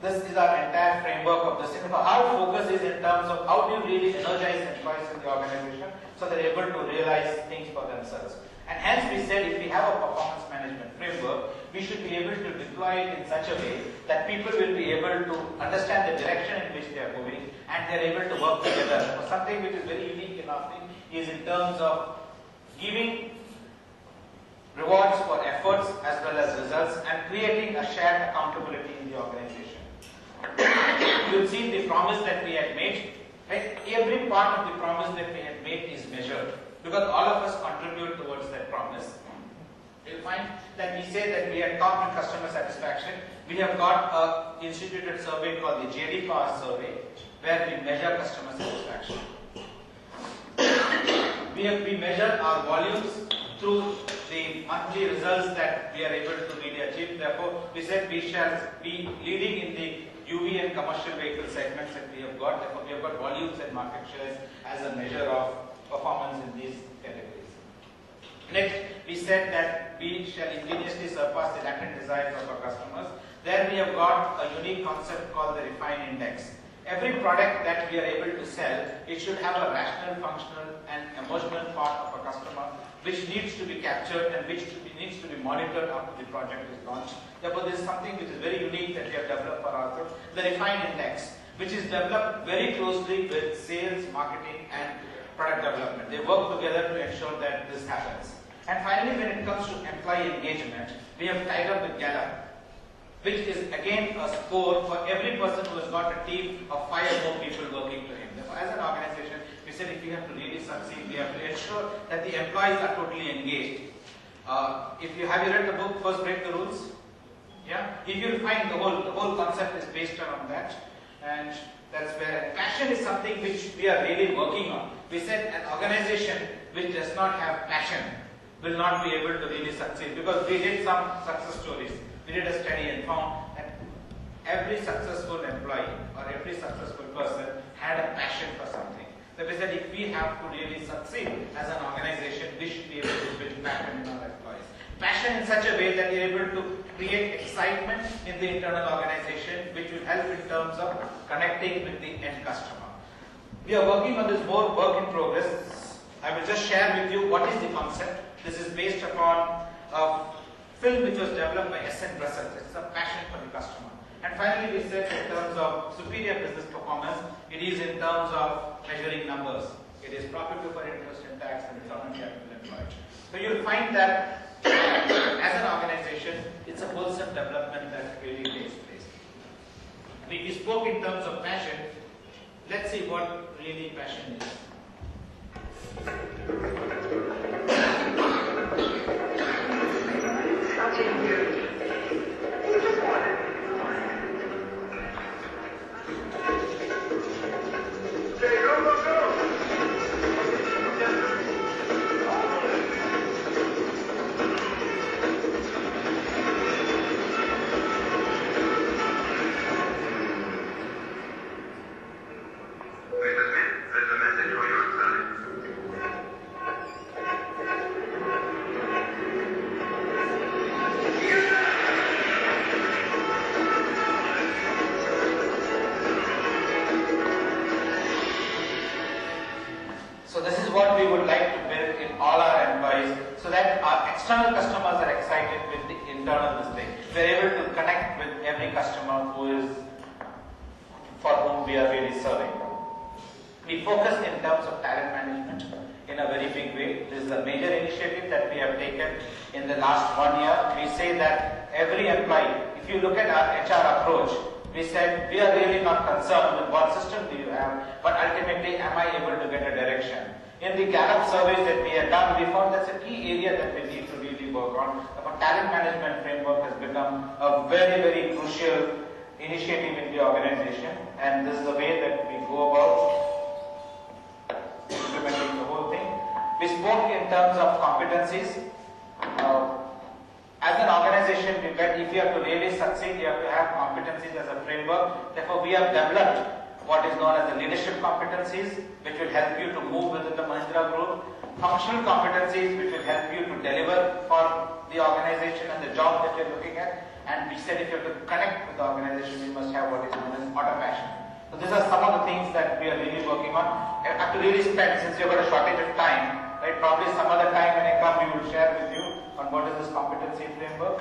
This is our entire framework of this. Our focus is in terms of how do you really energize employees in the organization so they're able to realize things for themselves. And hence we said if we have a performance management framework, we should be able to deploy it in such a way that people will be able to understand the direction in which they are moving and they are able to work together. Something which is very unique in our thing is in terms of giving rewards for efforts as well as results and creating a shared accountability in the organization. You'll see the promise that we had made, right? Every part of the promise that we had made is measured, because all of us contribute towards that promise. You'll find that we say that we are top in customer satisfaction. We have got an instituted survey called the JD Power survey, where we measure customer satisfaction. We measure our volumes through the monthly results that we are able to really achieve. Therefore, we said we shall be leading in the UV and commercial vehicle segments that we have got. Therefore, we have got volumes and market shares as a measure of performance in these categories. Next, we said that we shall indigenously surpass the latent desires of our customers. There we have got a unique concept called the refine index. Every product that we are able to sell, it should have a rational, functional and emotional part of a customer which needs to be captured and which needs to be monitored after the project is launched. Therefore, this is something which is very unique that we have developed for ourselves, the refine index, which is developed very closely with sales, marketing and product development. They work together to ensure that this happens. And finally, when it comes to employee engagement, we have tied up with Gallup, which is again a score for every person who has got a team of 5 or more people working to him. Therefore, as an organization, we said if we have to really succeed, we have to ensure that the employees are totally engaged. If you have read the book, First Break the Rules? Yeah? If you find the whole concept is based around that, and that's where passion is something which we are really working on. We said an organization which does not have passion will not be able to really succeed, because we did some success stories. We did a study and found that every successful employee or every successful person had a passion for something. So we said if we have to really succeed as an organization, we should be able to build passion in our employees. Passion in such a way that we are able to create excitement in the internal organization, which will help in terms of connecting with the end customer. We are working on this more work in progress. I will just share with you what is the concept. This is based upon a film which was developed by S.N. Russell. It's a passion for the customer. And finally, we said in terms of superior business performance, it is in terms of measuring numbers. It is profit before interest and tax and return on capital employed. So you'll find that as an organization, it's a wholesome development that really takes place. We spoke in terms of passion. let's see what really passion is. So this is what we would like to build in all our employees, so that our external customers are excited with the internal this thing. We are able to connect with every customer for whom we are really serving. We focus in terms of talent management in a very big way. This is a major initiative that we have taken in the last 1 year. We say that every employee, if you look at our HR approach, we said we are really not concerned with what system do you have, but ultimately am I able to get a direction. In the Gallup surveys that we have done, we found that's a key area that we need to really work on. Our talent management framework has become a very, very crucial initiative in the organization, and this is the way that we go about implementing the whole thing. We spoke in terms of competencies. As an organization, we felt if you have to really succeed, you have to have competencies as a framework. Therefore, we have developed what is known as the leadership competencies, which will help you to move within the Mahindra Group. Functional competencies, which will help you to deliver for the organization and the job that you're looking at. And we said if you have to connect with the organization, you must have what is known as automation. So these are some of the things that we are really working on. I have to really spend, since you've got a shortage of time, right? Probably some other time when I come, we will share with you on what is this competency framework.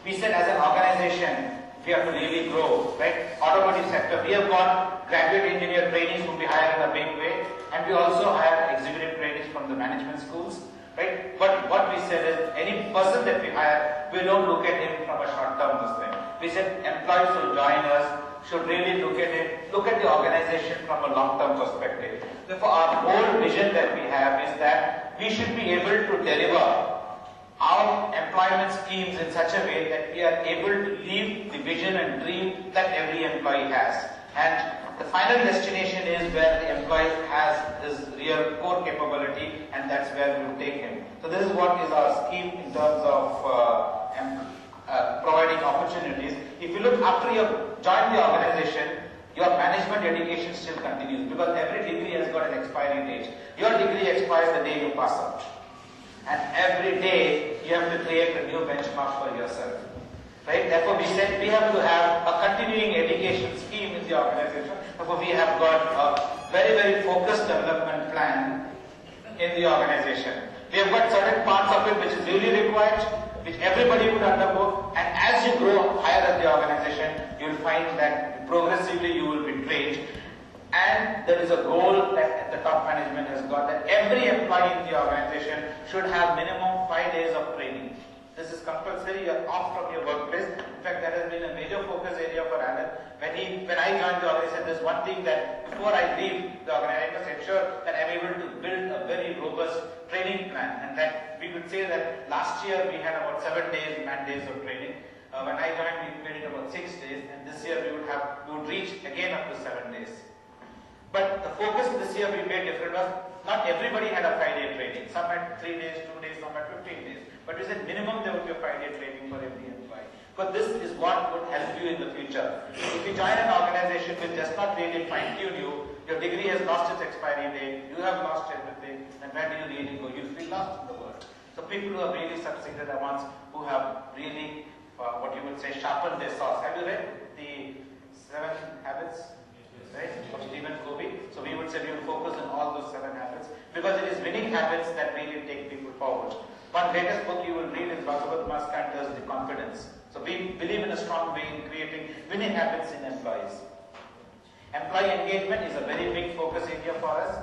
We said as an organization, we have to really grow, right? Automotive sector, we have got graduate engineer trainees whom we hire in a big way, and we also hire executive trainees from the management schools, right? But what we said is, any person that we hire, we don't look at him from a short-term thing. We said employees who join us should really look at the organization from a long-term perspective. Therefore, our whole vision that we have is that we should be able to deliver our employment schemes in such a way that we are able to live the vision and dream that every employee has. And the final destination is where the employee has his real core capability, and that's where we will take him. So this is what is our scheme in terms of providing opportunities. If you look after you join the organization, your management education still continues, because every degree has got an expiry date. Your degree expires the day you pass out. And every day you have to create a new benchmark for yourself. Right? Therefore we said we have to have a continuing education scheme in the organization. Therefore we have got a very, very focused development plan in the organization. We have got certain parts of it which is really required, which everybody would undergo, and as you grow higher at the organization, you will find that progressively you will be trained. And there is a goal that the top management has got, that every employee in the organization should have minimum 5 days of training. This is compulsory, you are off from your workplace. In fact, that has been a major focus area for Alan. When I joined the organization, there's one thing that before I leave the organization, I must ensure that I'm able to build a very robust training plan. And that we could say that last year we had about 7 days, man days of training. When I joined, we made it about 6 days, and this year we would reach again up to 7 days. But the focus this year we made different was, not everybody had a 5-day training. Some had 3 days, 2 days, some had 15 days. But we said minimum there would be a 5-day training for every employee. But this is what would help you in the future. If you join an organization which does not really fine-tune you, your degree has lost its expiry date, you have lost everything, then where do you really go? You'll feel lost in the world. So people who have really succeeded are ones who have really, what you would say, sharpened their saws. Have you read the 7 Habits? Right, of Stephen Covey. So we would say we will focus on all those 7 habits, because it is winning habits that really take people forward. One latest book you will read is Bhagavad Maskanta's The Confidence. So we believe in a strong way in creating winning habits in employees. Employee engagement is a very big focus area for us.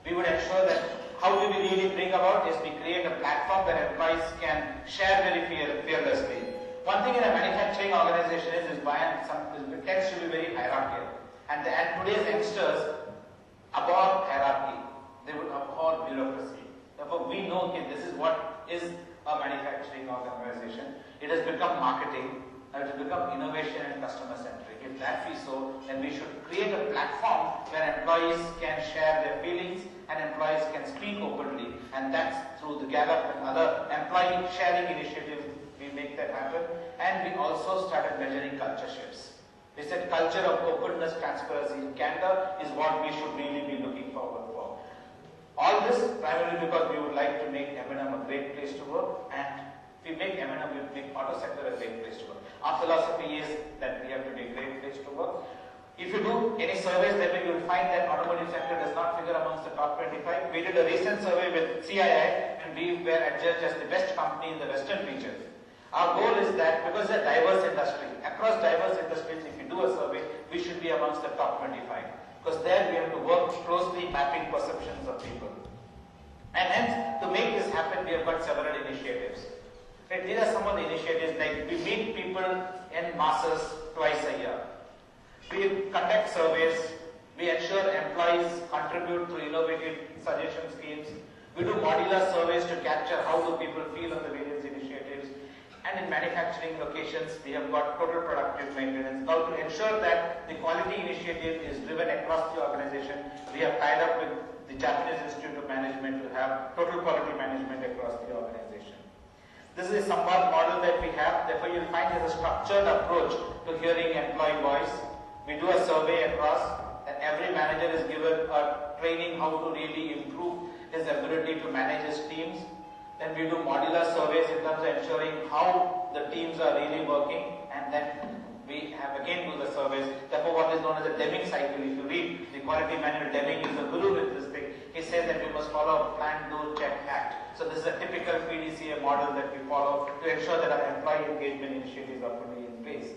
We would ensure that how do we really bring about is we create a platform where employees can share very fearlessly. One thing in a manufacturing organization is it tends to be very hierarchical. And today's youngsters abhor hierarchy. They would abhor bureaucracy. Therefore, we know that this is what is a manufacturing organization. It has become marketing, and it has become innovation and customer centric. If that be so, then we should create a platform where employees can share their feelings and employees can speak openly. And that's through the Gallup and other employee sharing initiatives we make that happen. And we also started measuring culture shifts. We said culture of openness, transparency, and candor is what we should really be looking forward for. All this primarily because we would like to make M&M a great place to work, and if we make M&M, we make auto sector a great place to work. Our philosophy is that we have to be a great place to work. If you do any surveys, then you will find that automotive sector does not figure amongst the top 25. We did a recent survey with CII, and we were adjudged as the best company in the Western region. Our goal is that because it's a diverse industry, across diverse industries, if you do a survey, we should be amongst the top 25. Because there we have to work closely mapping perceptions of people. And hence, to make this happen, we have got several initiatives. Right? These are some of the initiatives, like we meet people in masses twice a year. We conduct surveys, we ensure employees contribute through innovative suggestion schemes. We do modular surveys to capture how do people feel on the various initiatives. And in manufacturing locations, we have got total productive maintenance. Now to ensure that the quality initiative is driven across the organization, we have tied up with the Japanese Institute of Management to have total quality management across the organization. This is a Samvad model that we have. Therefore, you'll find there's a structured approach to hearing employee voice. We do a survey across, and every manager is given a training how to really improve his ability to manage his teams. Then we do modular surveys in terms of ensuring how the teams are really working, and then we have again do the surveys. Therefore, what is known as a Deming cycle. If you read the quality manual, Deming is the guru with this thing. He says that we must follow a plan, do, check, act. So this is a typical PDCA model that we follow to ensure that our employee engagement initiatives are fully in place.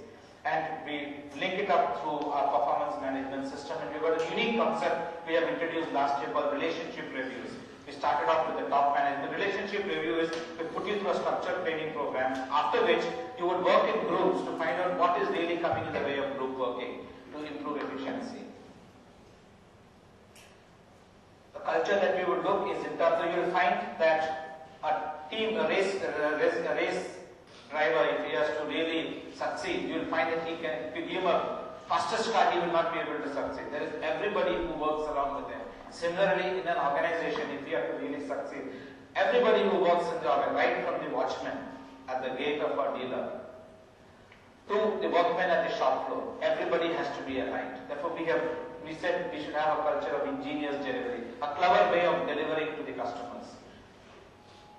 And we link it up through our performance management system. And we've got a unique concept we have introduced last year called relationship reviews. We started off with the top management. Relationship review is we put you through a structured training program, after which you would work in groups to find out what is really coming in the way of group working to improve efficiency. The culture that we would look is in terms of, you will find that a race driver, if he has to really succeed, you will find that he can, if you give him a fastest car, he will not be able to succeed. There is everybody who works along with him. Similarly, in an organization, if you have to really succeed, everybody who works in the organization, right from the watchman at the gate of our dealer to the workmen at the shop floor, everybody has to be aligned. Therefore, we said we should have a culture of ingenious delivery, a clever way of delivering to the customers.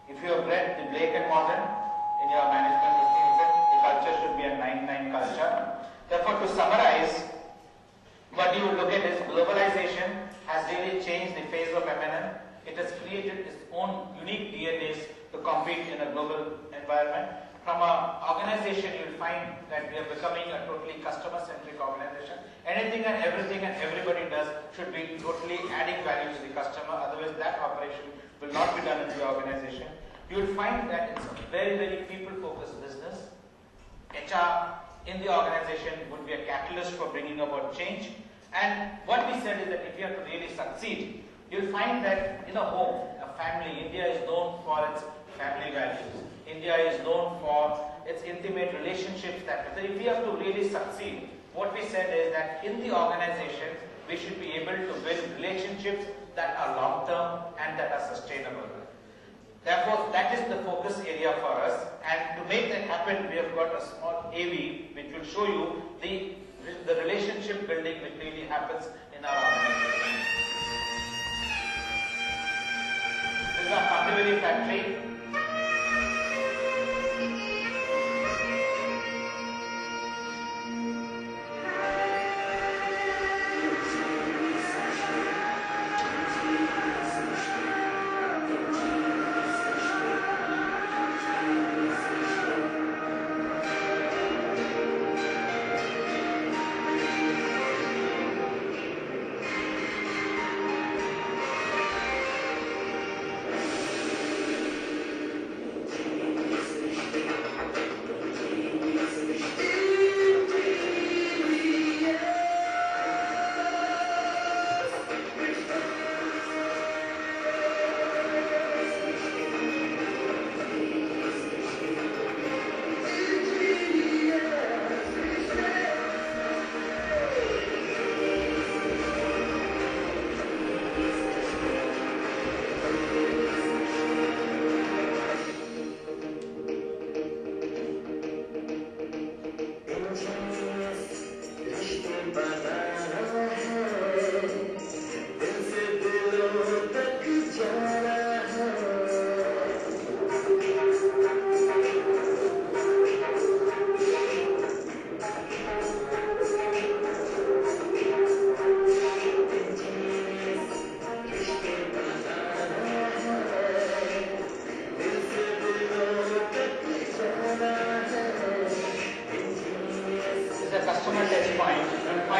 If you have read the Blake and Morgan in your management, the culture should be a 9-9 culture. Therefore, to summarize, what you would look at is globalization has really changed the face of M&M. It has created its own unique DNAs to compete in a global environment. From an organization, you will find that we are becoming a totally customer-centric organization. Anything and everything and everybody does should be totally adding value to the customer. Otherwise, that operation will not be done in the organization. You will find that it's a very, very people-focused business. HR in the organization would be a catalyst for bringing about change. And what we said is that if you have to really succeed, you'll find that in a home, a family, India is known for its family values. India is known for its intimate relationships. So if we have to really succeed, what we said is that in the organization, we should be able to build relationships that are long-term and that are sustainable. Therefore, that is the focus area for us. And to make that happen, we have got a small AV which will show you the relationship building which really happens in our organization. This is our Kandivali factory.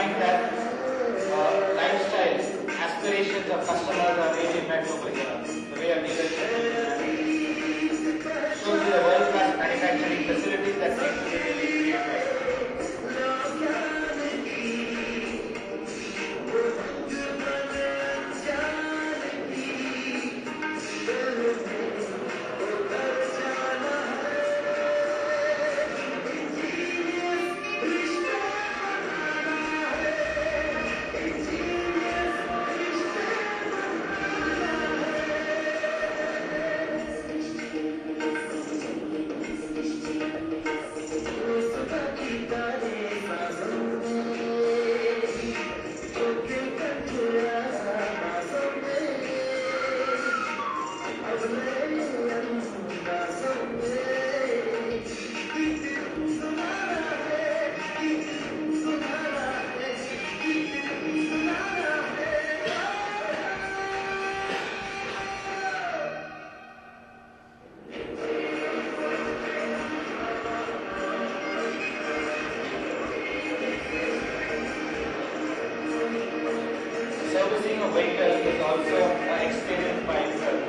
find that lifestyle, aspirations of customers are really met over here. The way a dealership should be the world-class manufacturing facilities that need to be really created. Servicing a vehicle is also an experience by itself.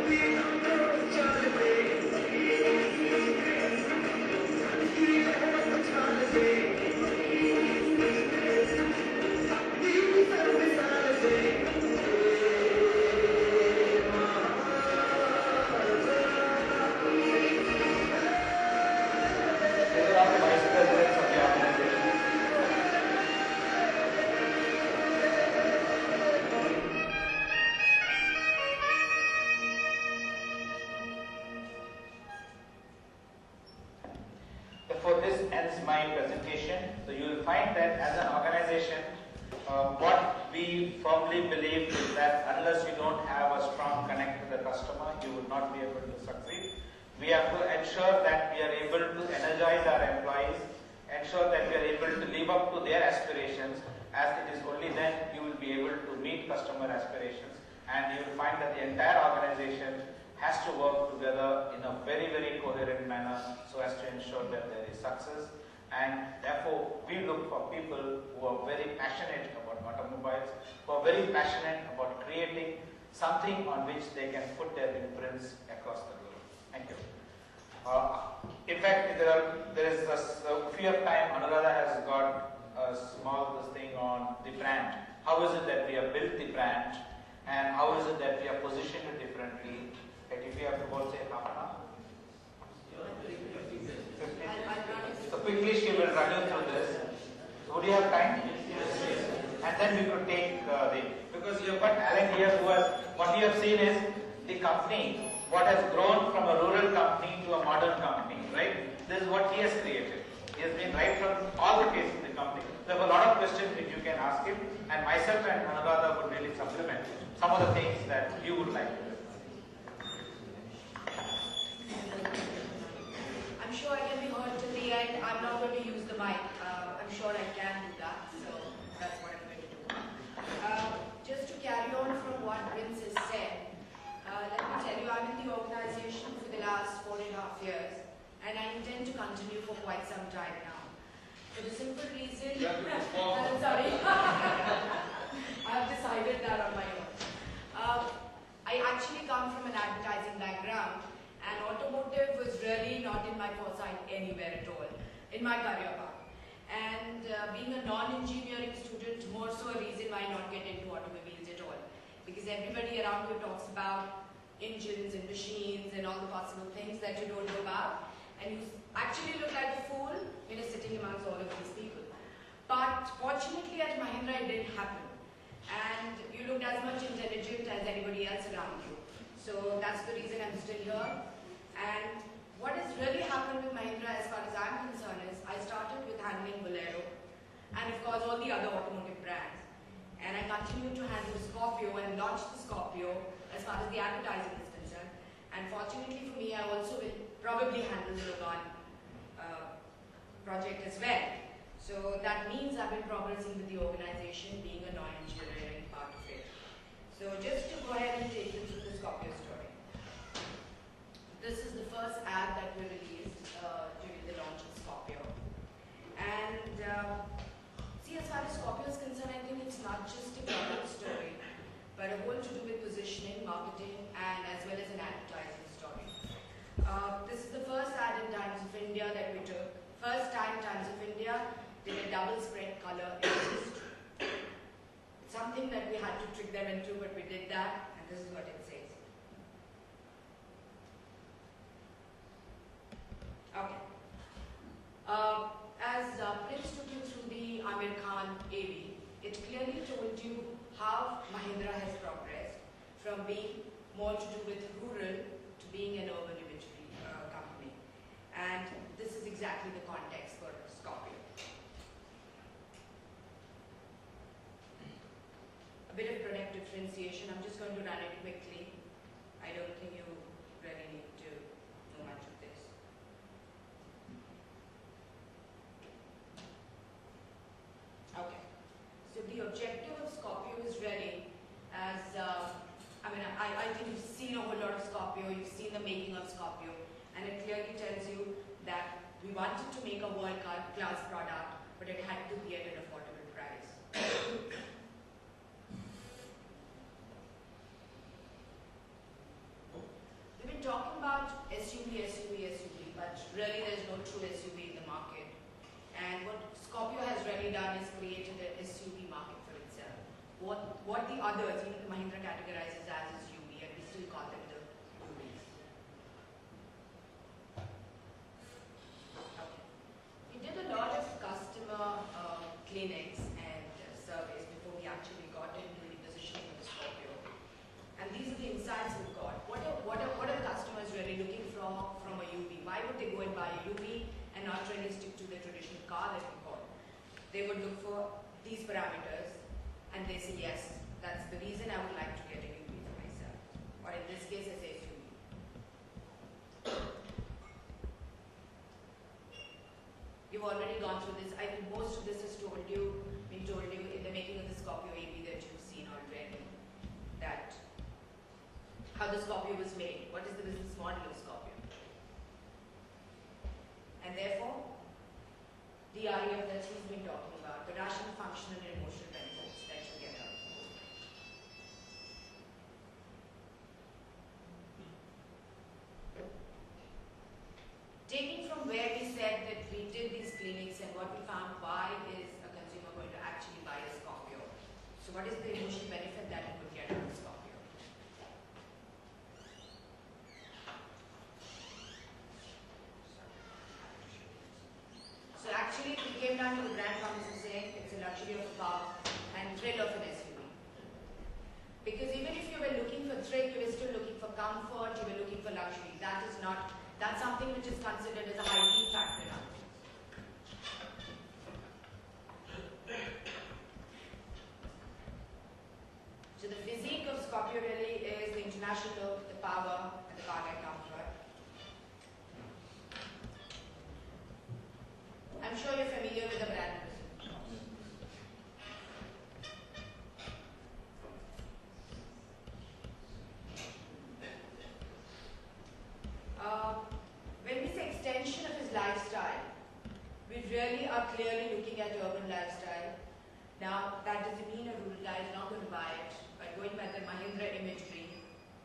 These are all the vice presidents of the organization. Therefore, this ends my presentation. So you will find that as an organization, what we firmly believe is that unless you don't have a strong connect with the customer, you will not be able to succeed. We have to ensure that we are able to energize our employees, ensure that we are able to live up to their aspirations, as it is only then you will be able to meet customer aspirations, and you will find that the entire organization has to work together in a very, very coherent manner so as to ensure that there is success. And therefore, we look for people who are very passionate about automobiles, who are very passionate about creating something on which they can put their imprints across the globe. Thank you. In fact, there is a few of time, Anuradha has got a small thing on the brand. How is it that we have built the brand, and how is it that we have positioned it differently? Like if you have to go say half an hour. So quickly she will run you through this. So would you have time? And then we could take because you have got Alan here who has, what we have seen is the company, what has grown from a rural company to a modern company, right? This is what he has created. He has been right from all the cases in the company. There are a lot of questions which you can ask him, and myself and Anuradha would really supplement some of the things that you would like to do. I'm sure I can be heard till the end. I'm not going to use the mic. I'm sure I can do that, so that's what I'm going to do. Just to carry on from what Vince has said, let me tell you, I'm in the organization for the last 4.5 years, and I intend to continue for quite some time now. For the simple reason, I'm sorry, I've decided that on my own. I actually come from an advertising background, and automotive was really not in my foresight anywhere at all in my career path. And being a non-engineering student, more so a reason why not get into automobiles at all. Because everybody around you talks about engines and machines and all the possible things that you don't know about. And you actually look like a fool, sitting amongst all of these people. But fortunately at Mahindra it didn't happen. And you looked as much intelligent as anybody else around you. So that's the reason I'm still here. And what has really happened with Mahindra as far as I'm concerned is I started with handling Bolero and of course all the other automotive brands. And I continue to handle Scorpio and launch the Scorpio as far as the advertising is concerned. And fortunately for me, I also will probably handle the Logan project as well. So that means I've been progressing with the organization being a non-engineering part of it. So just to go ahead and take you through the Scorpio story. This is the first ad that we released during the launch of Scorpio. And see, as far as Scorpio is concerned, I double spread color exist. It's something that we had to trick them into, but we did that, and this is what it says. Okay. As Prince took you through the Amir Khan AV, it clearly told you how Mahindra has progressed from being more to do with rural to being an urban imagery company. And this is exactly the context for Scorpio. A bit of product differentiation. I'm just going to run it quickly. I don't think you really need to know much of this. Okay. So the objective of Scorpio is really as, I think you've seen a whole lot of Scorpio, you've seen the making of Scorpio, and it clearly tells you that we wanted to make a world-class product, but it had to be at an affordable price. We've been talking about SUV, but really there's no true SUV in the market. And what Scorpio has really done is created an SUV market for itself. What the others, even Mahindra categorizes as SUV, and we still call them the UVs. Okay. We did a lot of customer clinics and surveys before we actually got into the positioning of the Scorpio. And these are the insights we've got. What are customers really looking from a UV? Why would they go and buy a UV and not really stick to the traditional car that we bought? They would look for these parameters and they say, yes, that's the reason I would like to get a UV for myself. Or in this case, I say SUV. You've already gone through this. I think most of this has been told you in the making of the Scorpio AV that you've seen already. That how the Scorpio was made. What is the business model of Scorpio? And therefore, the REF that he's been talking about, the rational, functional, and emotional benefits that you get out of it. Taking from where we said that we did these clinics and what we found, why is a consumer going to actually buy a Scorpio? So what is the emotional benefit that he would get out of Scorpio? So actually, we came down to the brand promise of saying it's a luxury of power and thrill of an SUV. Because even if you were looking for thrill, you were still looking for comfort, you were looking for luxury. That's something which is considered as a hygiene factor now. So the physique of Scorpio really is the international look, the power, and the cargo comfort. I'm sure you're familiar with the brand. When we say extension of his lifestyle, we really are clearly looking at urban lifestyle. Now, that doesn't mean a rural guy is not going to buy it, but going by the Mahindra imagery,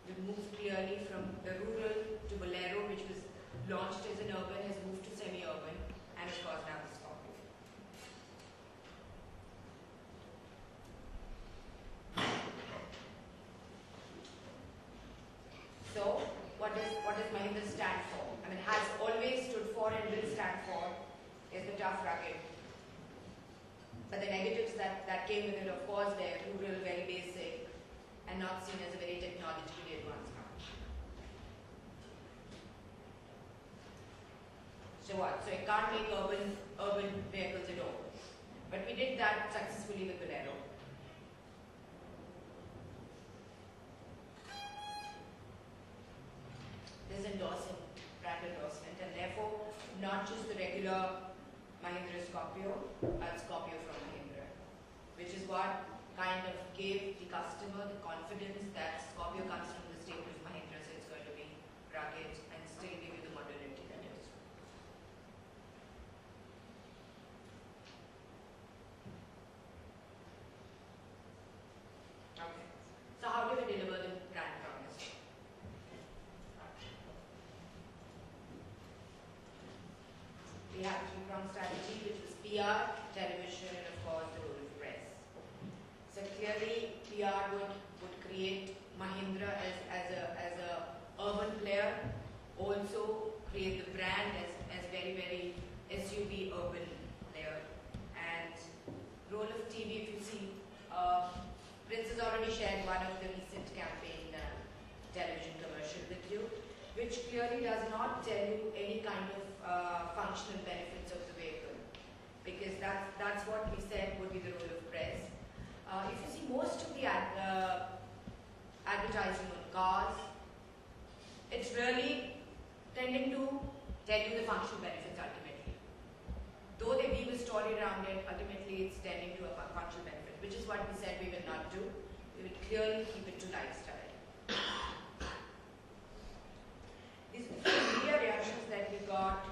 we've moved clearly from the rural to Bolero, which was launched as an urban, has moved to semi-urban, and of course now the Scorpio. So, what does Mahindra stand for? I mean, has always stood for and will stand for is the tough, rugged. But the negatives that came with it, of course, they're rural, very basic, and not seen as a very technologically advanced car. So what? So it can't make urban vehicles at all. But we did that successfully with Bolero. This is brand endorsement, and therefore not just the regular Mahindra Scorpio, but Scorpio from Mahindra, which is what kind of gave the customer the confidence that Scorpio comes from the staple of Mahindra, so it's going to be rugged and still give you the modernity that is. Okay. So how do we deliver the brand promise? We have a three-pronged strategy, which was PR, television, and of course the role of press. So clearly, PR would create Mahindra as a urban player, also create the brand as very, very SUV urban player. And role of TV, if you see, Prince has already shared one of the recent campaign television commercial with you, which clearly does not tell you any kind of functional benefits of the vehicle, because that's what we said would be the role of press. If you see most of the advertising on cars, it's really tending to tell you the functional benefits ultimately. Though they weave a story around it, ultimately it's tending to a functional benefit, which is what we said we will not do. We will clearly keep it to lifestyle. These are the media reactions that we got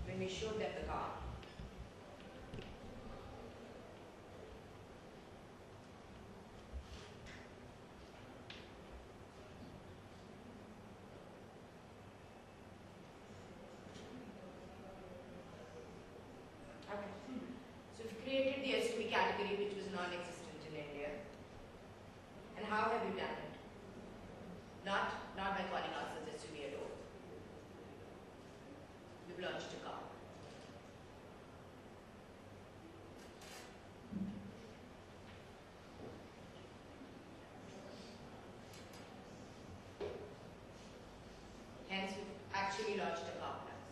when we showed them the car. Okay. So we've created the SUV category, which was non-existent in India. And how have you done it? Not by calling ourselves SUV at all. We've launched a car. Hence, we've actually launched a car plus.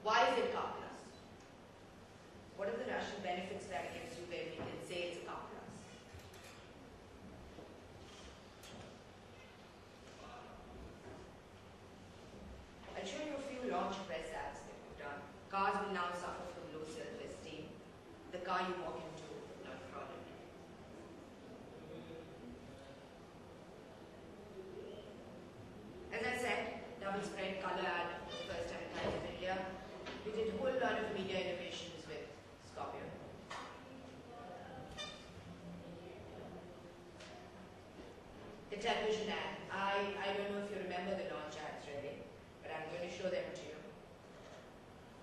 Why is it car plus? What are the rational benefits that it gives you where we can say it's a car plus? I'll show you a few launch press ads that we've done. Cars will now suffer from low self-esteem. The car you walk into, not a problem. As I said, double spread color ad for the first time in Times of India. We did a whole lot of media innovations with Scorpio. The television ad. I don't know if you remember the launch ads really, but I'm going to show them to you.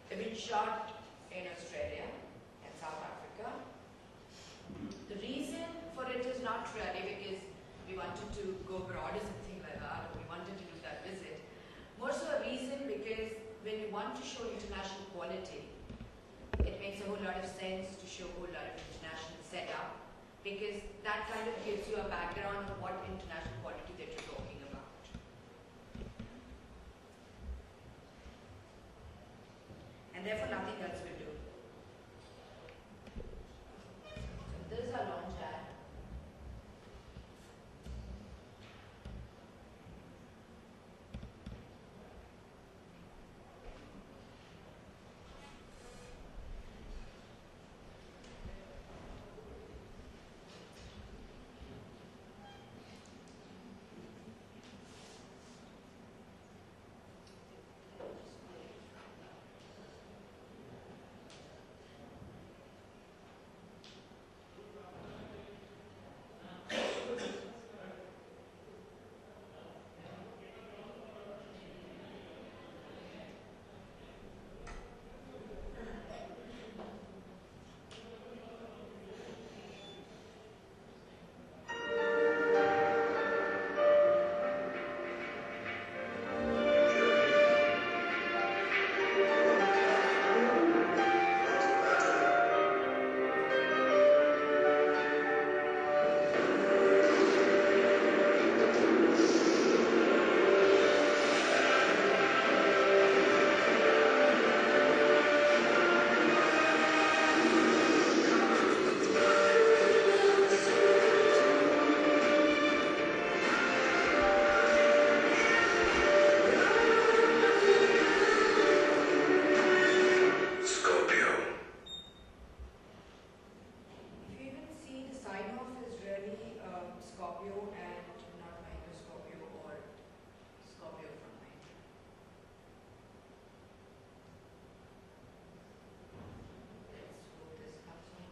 They've been shot in Australia and South Africa. The reason for it is not really because we wanted to go abroad or something like that, or we wanted to do that visit. More so a reason because when you want to show international quality, it makes a whole lot of sense to show a whole lot of international setup, because that kind of gives you a background of what international quality that you're talking about. And therefore nothing else will do. So this is our launch ad. Scorpio and not Mahindra Scorpio or Scorpio from Mahindra. Let's hope this comes on.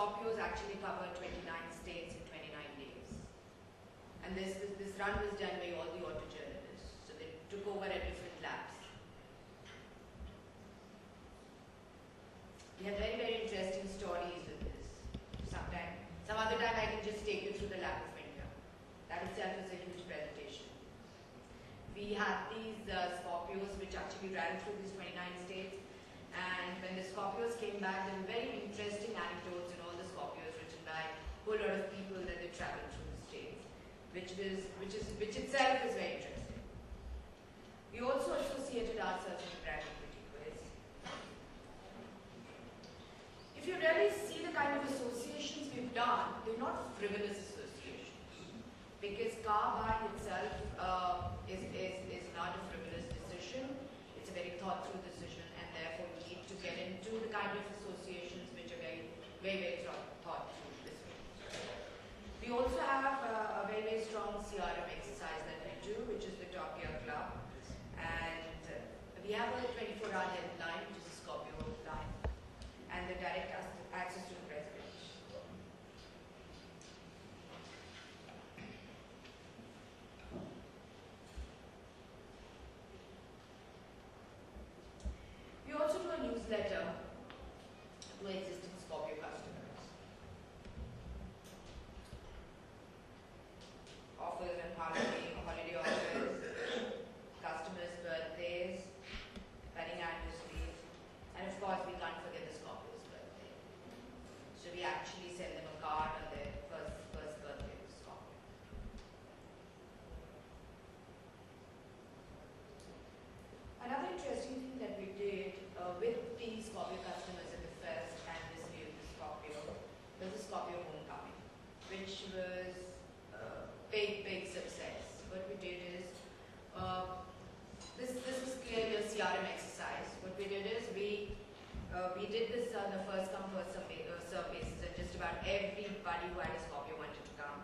Scorpios actually cover 29 states in 29 days. And this run was done by all the auto journalists. So they took over at different labs. We had very, very interesting stories with this. Some other time I can just take you through the lab of India. That itself is a huge presentation. We had these Scorpios which actually ran through these 29 states. And when the Scorpios came back, there were very interesting anecdotes in all the Scorpios written by a whole lot of people that they traveled through the states, which itself is very interesting. We also associated ourselves with Project Quiz. If you really see the kind of associations we've done, they're not frivolous associations. Because car buying itself is not a frivolous decision. It's a very thought-through decision, and therefore we need to get into the kind of associations which are very, very, very thought-through this way. We also have a very, very strong CRM exercise that we do, which is the Top Gear Club. And we have a 24-hour deadline, which is a Scorpio line, and the direct access to the president. We also do a newsletter to existing Scorpio customers. Offers and holiday offers, customers' birthdays, wedding anniversaries, and of course we can't forget the Scorpio's birthday. So we actually send them a card on their first birthday of Scorpio. Another interesting thing that we did with the Scorpio customers in the first anniversary of the Scorpio was the Scorpio homecoming, which was a big, big success. What we did is, this was clearly a CRM exercise. What we did is we did this on the first come first serve basis, and just about everybody who had a Scorpio wanted to come.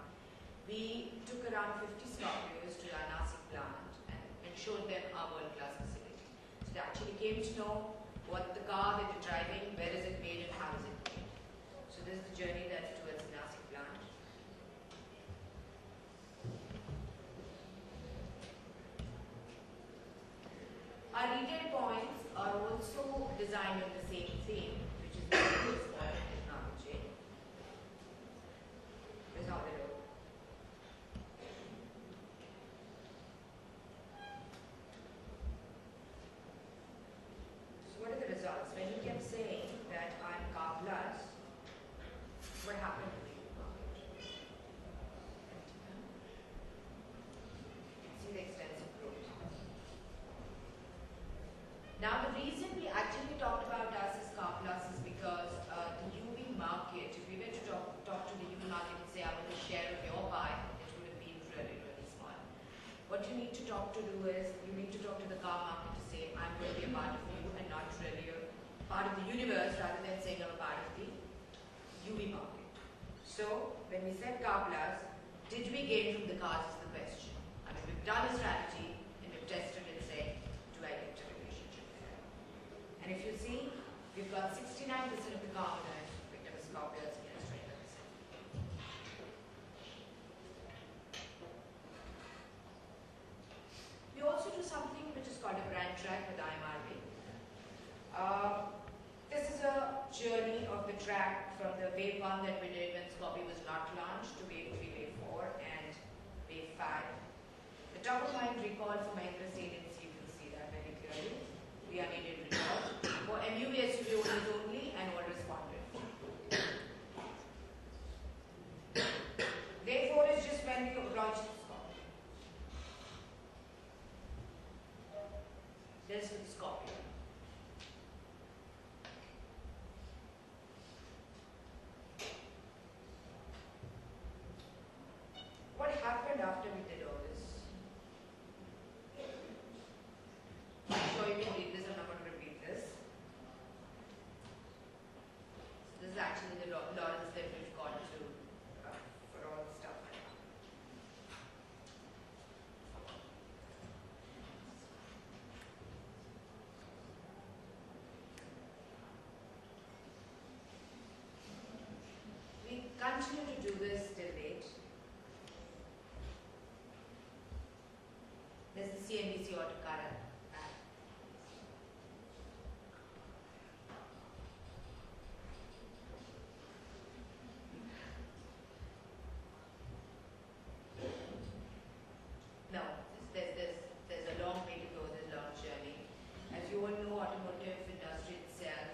We took around 50 Scorpios to our Nasik plant and showed them our world-class facility. So they actually came to know what the car that they're driving, where is it made and how is it made. So this is the journey that's towards the Nasik plant. Our retail points are also designed on the same theme, which is modern technology. This is how they look. So what are the results? When you kept saying that I'm car plus, what happened to the market? See the extensive growth. Now the reason we actually talked about us as car plus is because the UV market, if we were to talk to the UV market and say I want a share of your pie, it would have been really, really small. What you need to talk to do is, you need to talk to the car market to say I'm going to be a part of you and not really a part of the universe, rather than saying I'm a part of the UV market. So when we said car plus, did we gain from the cars is the question. I mean, we've done a strategy and we've tested and said, do I get a relationship there? And if you see, we've got 69% of the car owners picked up a Scorpio as against 25%. We also do something which is called a brand track with IMRB. This is a journey of the track from the wave 1 that we did when Scorpio was not launched to wave 3, wave 4, and wave 5. The top of mind recall for Mahindra agency, you can see that very clearly. The unaided recall. For MUV SUV owners only and all responded. Wave 4 is just when we launched the Scorpio. This is the Scorpio. What happened after we did all this? I'm sure you can read this, I'm not going to repeat this. So this is actually the Lawrence that we've got to for all the stuff like that. CNBC autocar. No, there's a long way to go, there's a long journey. As you all know, automotive industry itself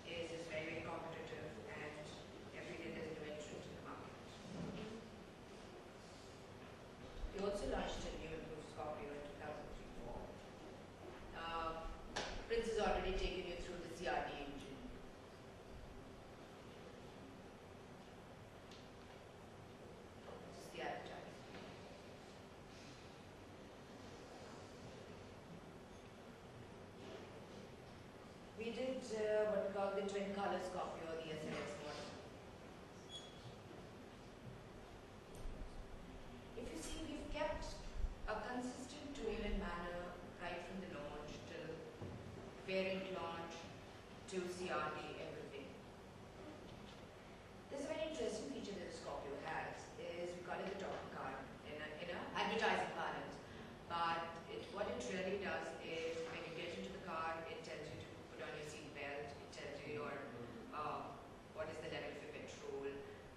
is very, very competitive, and every day there's a new entrant in the market. We also launched a new improved Scorpio in 2003-4. Prince has already taken you through the CRD engine. This is the advertising. We did what we call the twin color Scorpio, the SLX model. If you see, we've kept a consistent tone and manner right from the launch till variant launch to CRD, everything. There's a very interesting feature that the Scorpio has, is we call it the talking card in a advertising parlance. But what it really does is when you get into the car, it tells you to put on your seat belt, it tells you your what is the level of your petrol,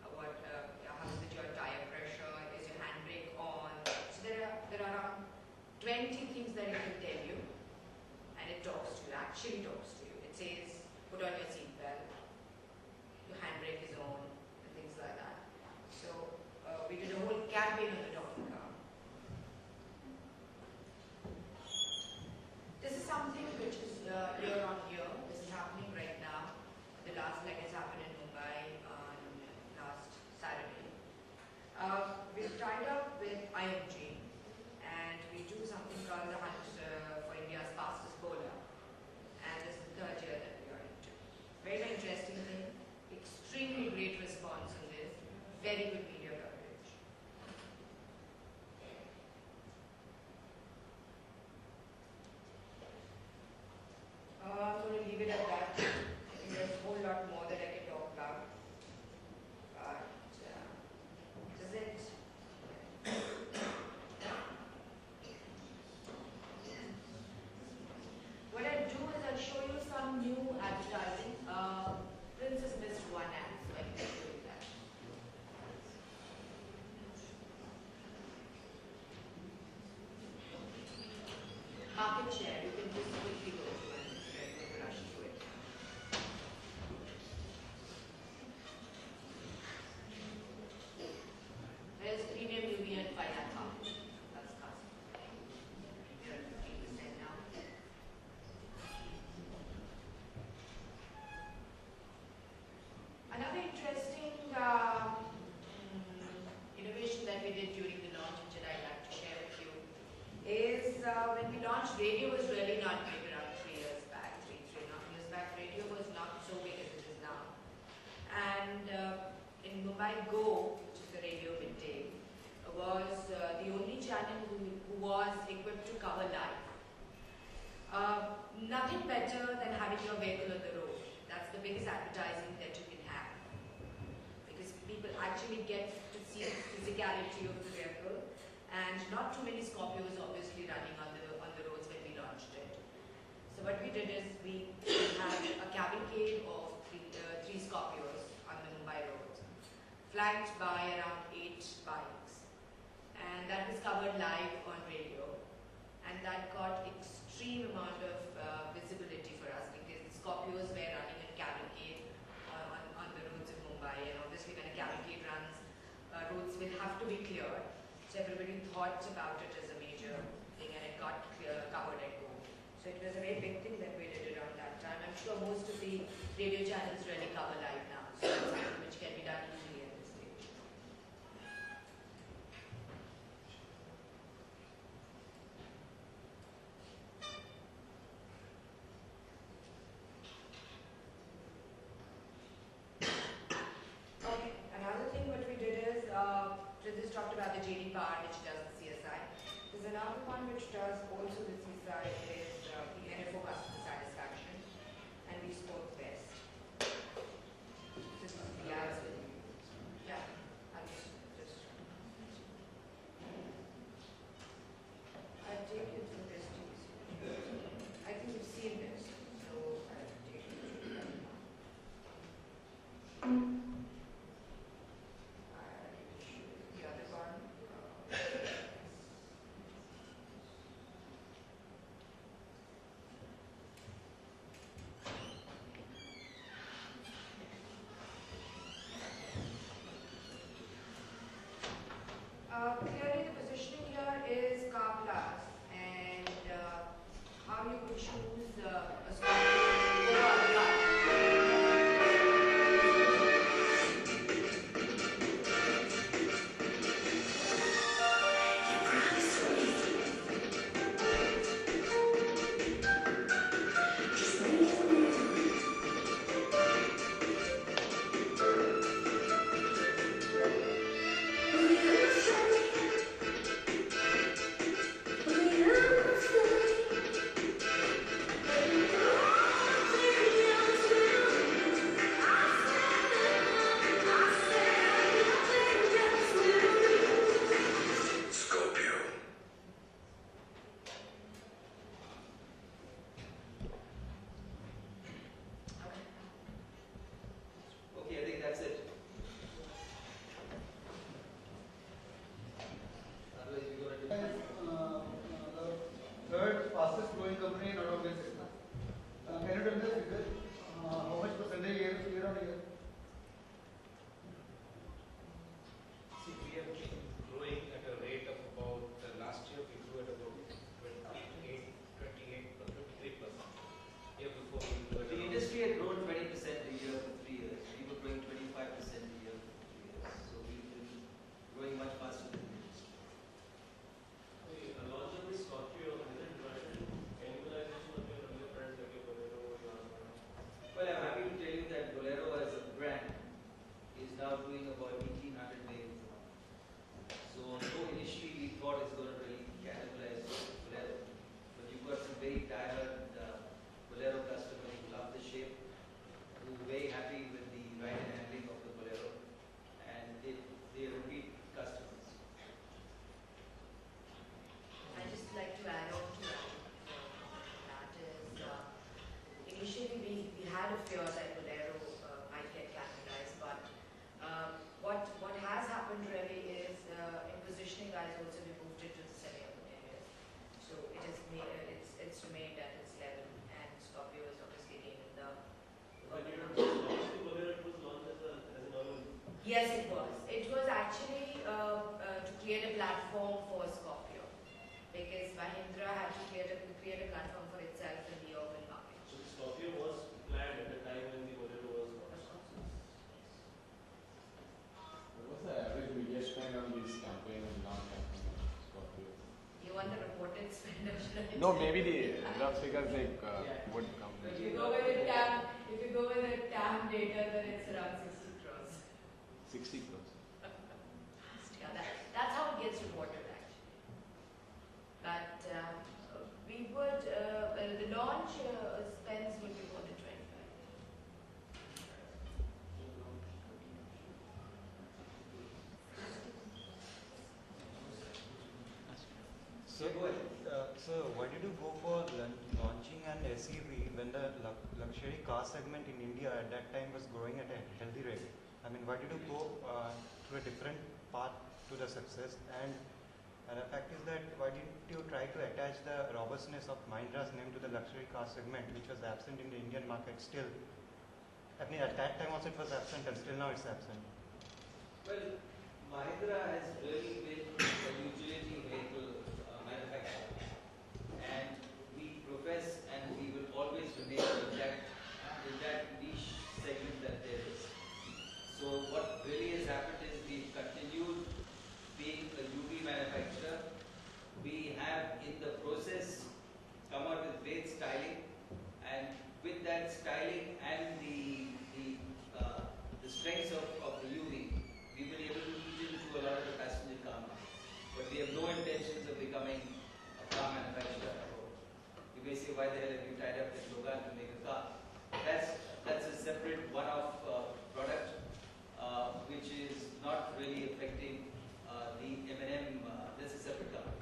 how is it your tire pressure, is your handbrake on. So there are around 20 things that it can tell you, and it talks to you, actually talks to you. It says, put on your seat belt, your handbrake is on, and things like that. So we did a whole campaign on the talking car. This is something which is year on year. This is happening right now. The last leg has happened in Mumbai on last Saturday. We've tied up with IMG, and we do something called the hunt for India's fastest bowler. And this is the third year that we are into. Very, very interesting thing. Extremely great response on this. Very good media coverage. I'm going to leave it at that. I think there's a whole lot more that I can talk about. But this is it. What I'll do is I'll show you some new advertising. Prince has missed one ad, so I can show you that. Market share, you can just quickly go through and rush through it. There's premium UV and 5 lakh pounds. That's cost. You're at 15% now. Another interesting innovation that we did during the launch, which I'd like to share with you, is when we launched, radio was really not big around 3 years back, 3.5 years back. Radio was not so big as it is now. And in Mumbai Go, which is the radio midday, was the only channel who was equipped to cover live. Nothing better than having your vehicle on the road. That's the biggest advertising that you can have. Because people actually get to see the physicality of the vehicle. And not too many Scorpios obviously running on the roads when we launched it. So what we did is we had a cavalcade of three Scorpios on the Mumbai roads, flanked by around 8 bikes. And that was covered live on radio. And that got extreme amount of visibility for us because the Scorpios were running a cavalcade on the roads of Mumbai. And obviously when a cavalcade runs, roads will have to be cleared. So everybody thought about it as a major thing, and it got covered at Go. So it was a very big thing that we did around that time. I'm sure most of the radio channels really cover live now, so it's something which can be done easily at this stage. Okay, another thing what we did is, Prince talked about the JD part, which does the CSI. There's another one which does also the CSI, is the NFO customer satisfaction, and we scored best. Clearly the positioning here is car class and how you could choose a Scorpio over a car. Scorpio. Okay, I think that's it. Otherwise, we go to The third fastest growing company in automobile sector. Can you tell me the figure? How much percentage year on year? See, we have been growing at a rate of about, last year we grew at about 23%. Year before we grew at The around- industry had grown 20% a year for 3 years. We were growing 25% a year for 3 years. So we've been growing much faster than the industry. The launch of the Scorpio hasn't driven cannibalization of your earlier brands like your Bolero or your Well, I'm happy to tell you that Bolero as a brand is now doing about 1,800 million a month. So although initially we thought it's going to really cannibalize Bolero, but you've got some very tired Bolero customers who love the shape, who are very happy with the ride and handling of the Bolero, and they are repeat customers. I'd just like to add on to that. That is, initially we had a fear that Bolero might get cannibalized, but what has happened really is in positioning guys also we moved it to the semi-urban areas. So it is it's remained at its level, and Scorpio is obviously gaining the. When you launched the Bolero, it was launched as an urban. Yes, it was. It was actually to create a platform for Scorpio, because Mahindra had to create a platform for itself in the urban market. So the Scorpio was planned at the time when the Bolero was launched. What was the average media spend on this campaign and non-campaign Scorpio? You want the reported spend or should I No, tell maybe you? the rough figures would come. If you go with the TAM data, then it's around 60 crores. 60 crores. Yeah, that's how it gets reported actually. But we would, the launch spends would be more than 25. So why did you go for launching an SUV when the luxury car segment in India at that time was growing at a healthy rate? I mean, why did you go to a different path to the success? And the fact is that why didn't you try to attach the robustness of Mahindra's name to the luxury car segment, which was absent in the Indian market still? I mean, at that time also it was absent, and still now it's absent. Well, Mahindra has really been a utility vehicle manufacturer, and we profess and we will always remain in that niche segment that there is. So what really has happened is we've continued being a UV manufacturer. We have in the process come out with great styling, and with that styling and the strengths of the UV, we've been able to eat into a lot of the passenger car market. But we have no intentions of becoming a car manufacturer. You may say, why the hell have you tied up with Logan to make a car? That's a separate one-off product, which is not really affecting the M&M. That's a separate company.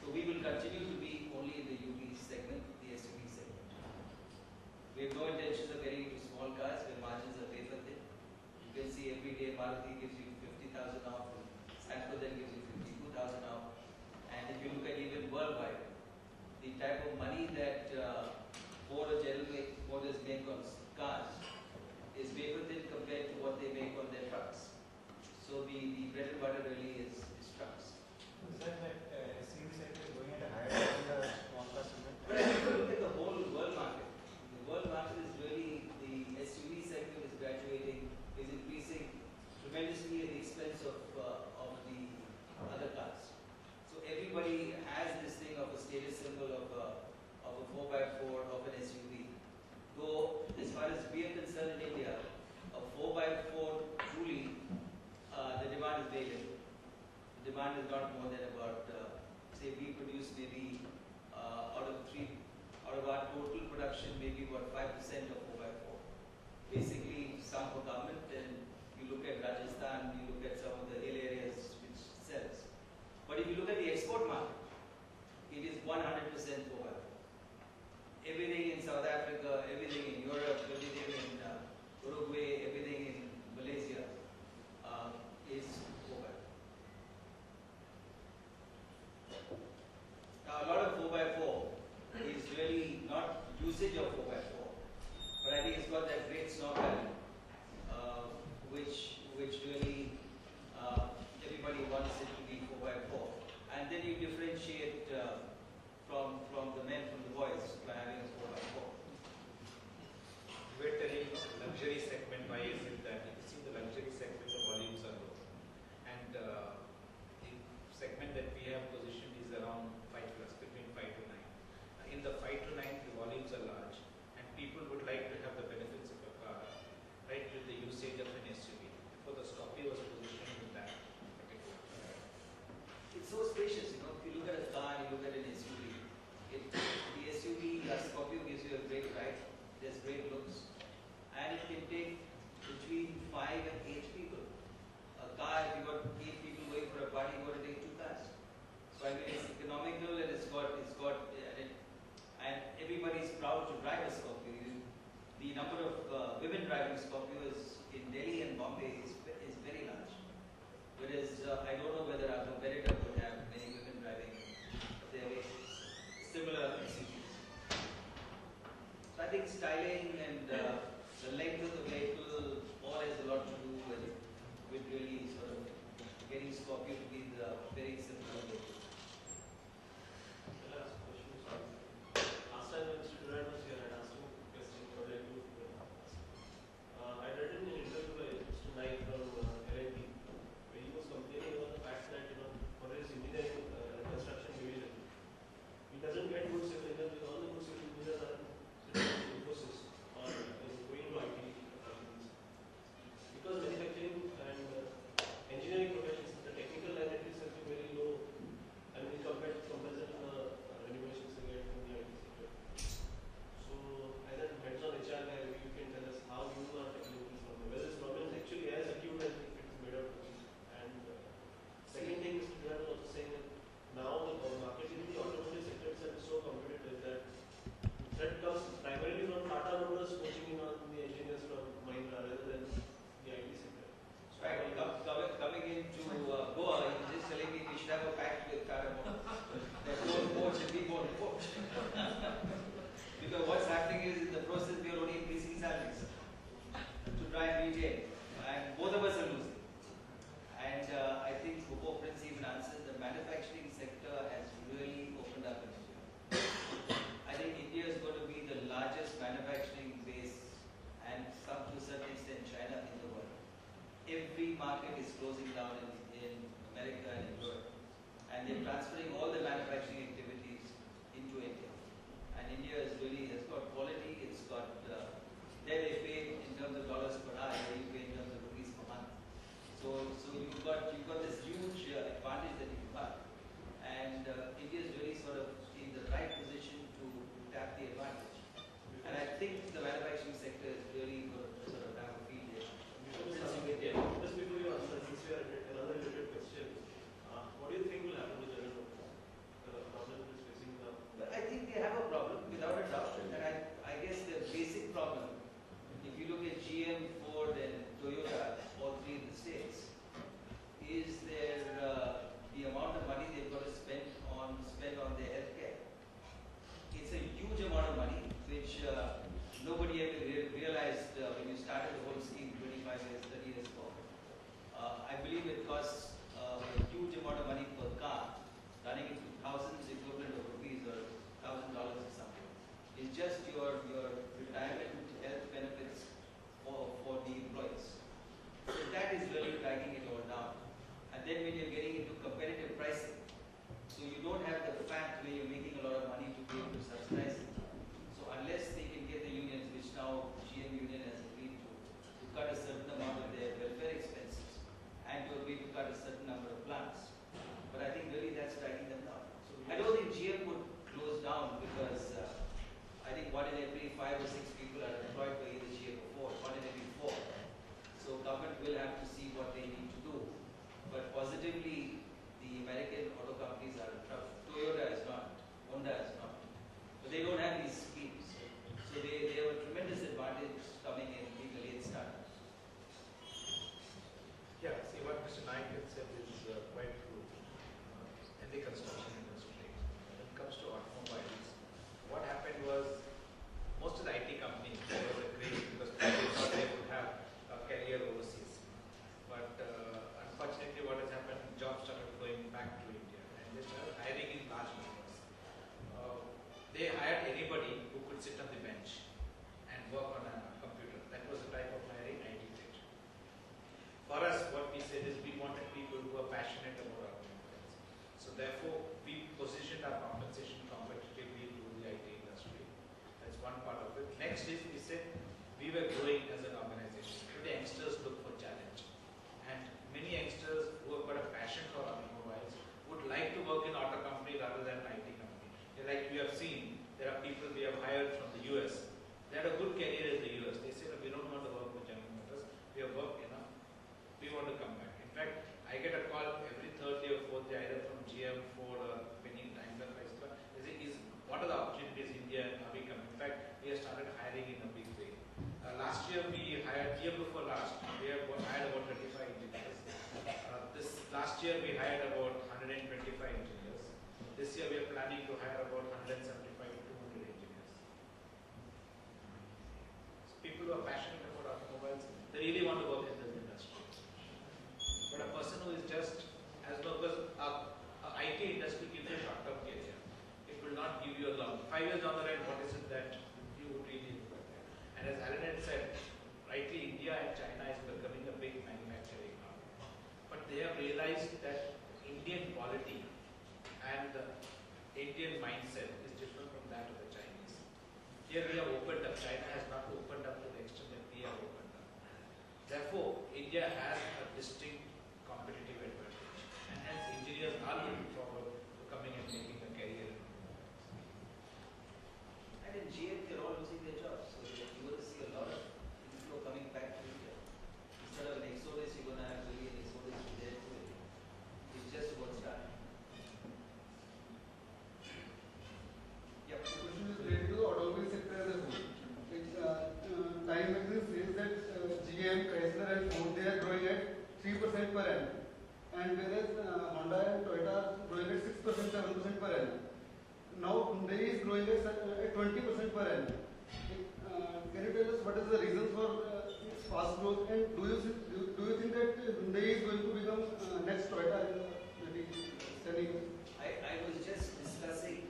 So we will continue to be only in the UV segment, the SUV segment. We have no intentions of getting into small cars where margins are paper thin. You can see every day Maruti gives you 50,000 off, and Sanford then gives you 52,000 off. And if you look at even worldwide, the type of money that Ford or General Motors make on cars is paper thin compared to what they make on their trucks. So the bread and butter really is trucks. You said that SUV sector is going at a higher rate than the small car segment. But if you look at the whole world market, the world market is really, the SUV segment is graduating, is increasing tremendously at the expense of the other cars. So everybody has this thing of a status symbol of a 4x4, of an SUV. Though, as far as we are concerned in India, a 4x4 truly, the demand is very little. The demand is not more than about, say we produce maybe out of our total production, maybe about 5% of 4x4. Basically, some for government, and you look at Rajasthan, you look at some of the hill areas which sells. But if you look at the export market, it is 100% 4x4. Everything in South Africa, everything in Europe, everything in Uruguay, everything in Malaysia is 4x4. Now, a lot of 4x4 is really not usage of 4x4, but I think it's got that great snob value, which really everybody wants it to be 4x4. And then you differentiate from the men, from the boys, by having a 4x4. You were telling luxury segment, why is it that if you see the luxury segment, the volumes are low. And the segment that we have positioned is around 5 plus, between 5 to 9. In the 5 to 9, the volumes are large, and people would like to have the benefits of a car, right, with the usage of an SUV. For the Scorpio was positioned in that particular. It's so spacious, you know. If you look at a car, you look at an SUV. The SUV Scorpio gives you a great ride. There's great looks, and it can take between 5 and 8 people. A car, if you got 8 people going for a party, you got to take 2 cars. So I mean, it's economical, and and everybody's proud to drive a Scorpio. The number of women driving Scorpio is in Delhi and Bombay is very large. Whereas I don't know whether our competitor would have many women driving their similar SUVs. So I think styling and the length of the vehicle all has a lot to do with really sort of getting Scorpio to be the very simple vehicle. The last question is, last time when Mr. Durant was here, I asked him a question for like you. I read in an interview by Mr. Naik from LIP, where he was complaining about the fact that, for his engineering and construction division, he doesn't get good civil engineers because all the good civil engineers are sitting in Infosys or going to IT companies. Because manufacturing and engineering professions, the technical line is something very low would sit on the bench and work on a computer. That was the type of hiring I did. For us, what we said is we wanted people who are passionate about automobiles. So therefore, we positioned our compensation competitively to the IT industry. That's one part of it. Next is we said we were growing as an organization. Today, youngsters look for challenge. And many youngsters who have got a passion for automobiles would like to work in auto company rather than an IT company. Like we have seen, there are people we have hired from the US. They had a good career in the US. They said, we don't want to work with General Motors. We have worked enough. We want to come back. In fact, I get a call every third day or fourth day either from GM, Ford, or Penny, Daimler, Chrysler. They say, what are the opportunities in India? Are we coming? In fact, we have started hiring in a big way. Last year we hired, year before last, we have hired about 35 engineers. This last year we hired about 125 engineers. This year we are planning to hire about 175 to 200 engineers. So people who are passionate about automobiles, they really want to work in this industry. But a person who is just, as long as IT industry gives you a short-term career, it will not give you a long. 5 years down the line, what is it that you would really look at? And as Alan had said, rightly, India and China is becoming a big manufacturing economy. But they have realized that Indian quality and the Indian mindset is different from that of the Chinese. Here we have opened up. China has not opened up to the extent that we have opened up. Therefore, India has a distinct competitive advantage. And hence, engineers are looking forward to coming and making a career. And in GM, they're all losing their jobs. So you're going to see a lot of inflow coming back to India. Instead of an exodus, you're going to have really an exodus to there too. It's just about starting. Yeah, the question is related to the automobile sector as a whole. Time magazine says that GM, Chrysler and Ford, they are growing at 3% per annum. And whereas Honda and Toyota are growing at 6%, 7% per annum. Now Hyundai is growing at 20% per annum. Can you tell us what is the reason for its fast growth, and do you think that Hyundai is going to become next Toyota in maybe 10 years? I was just discussing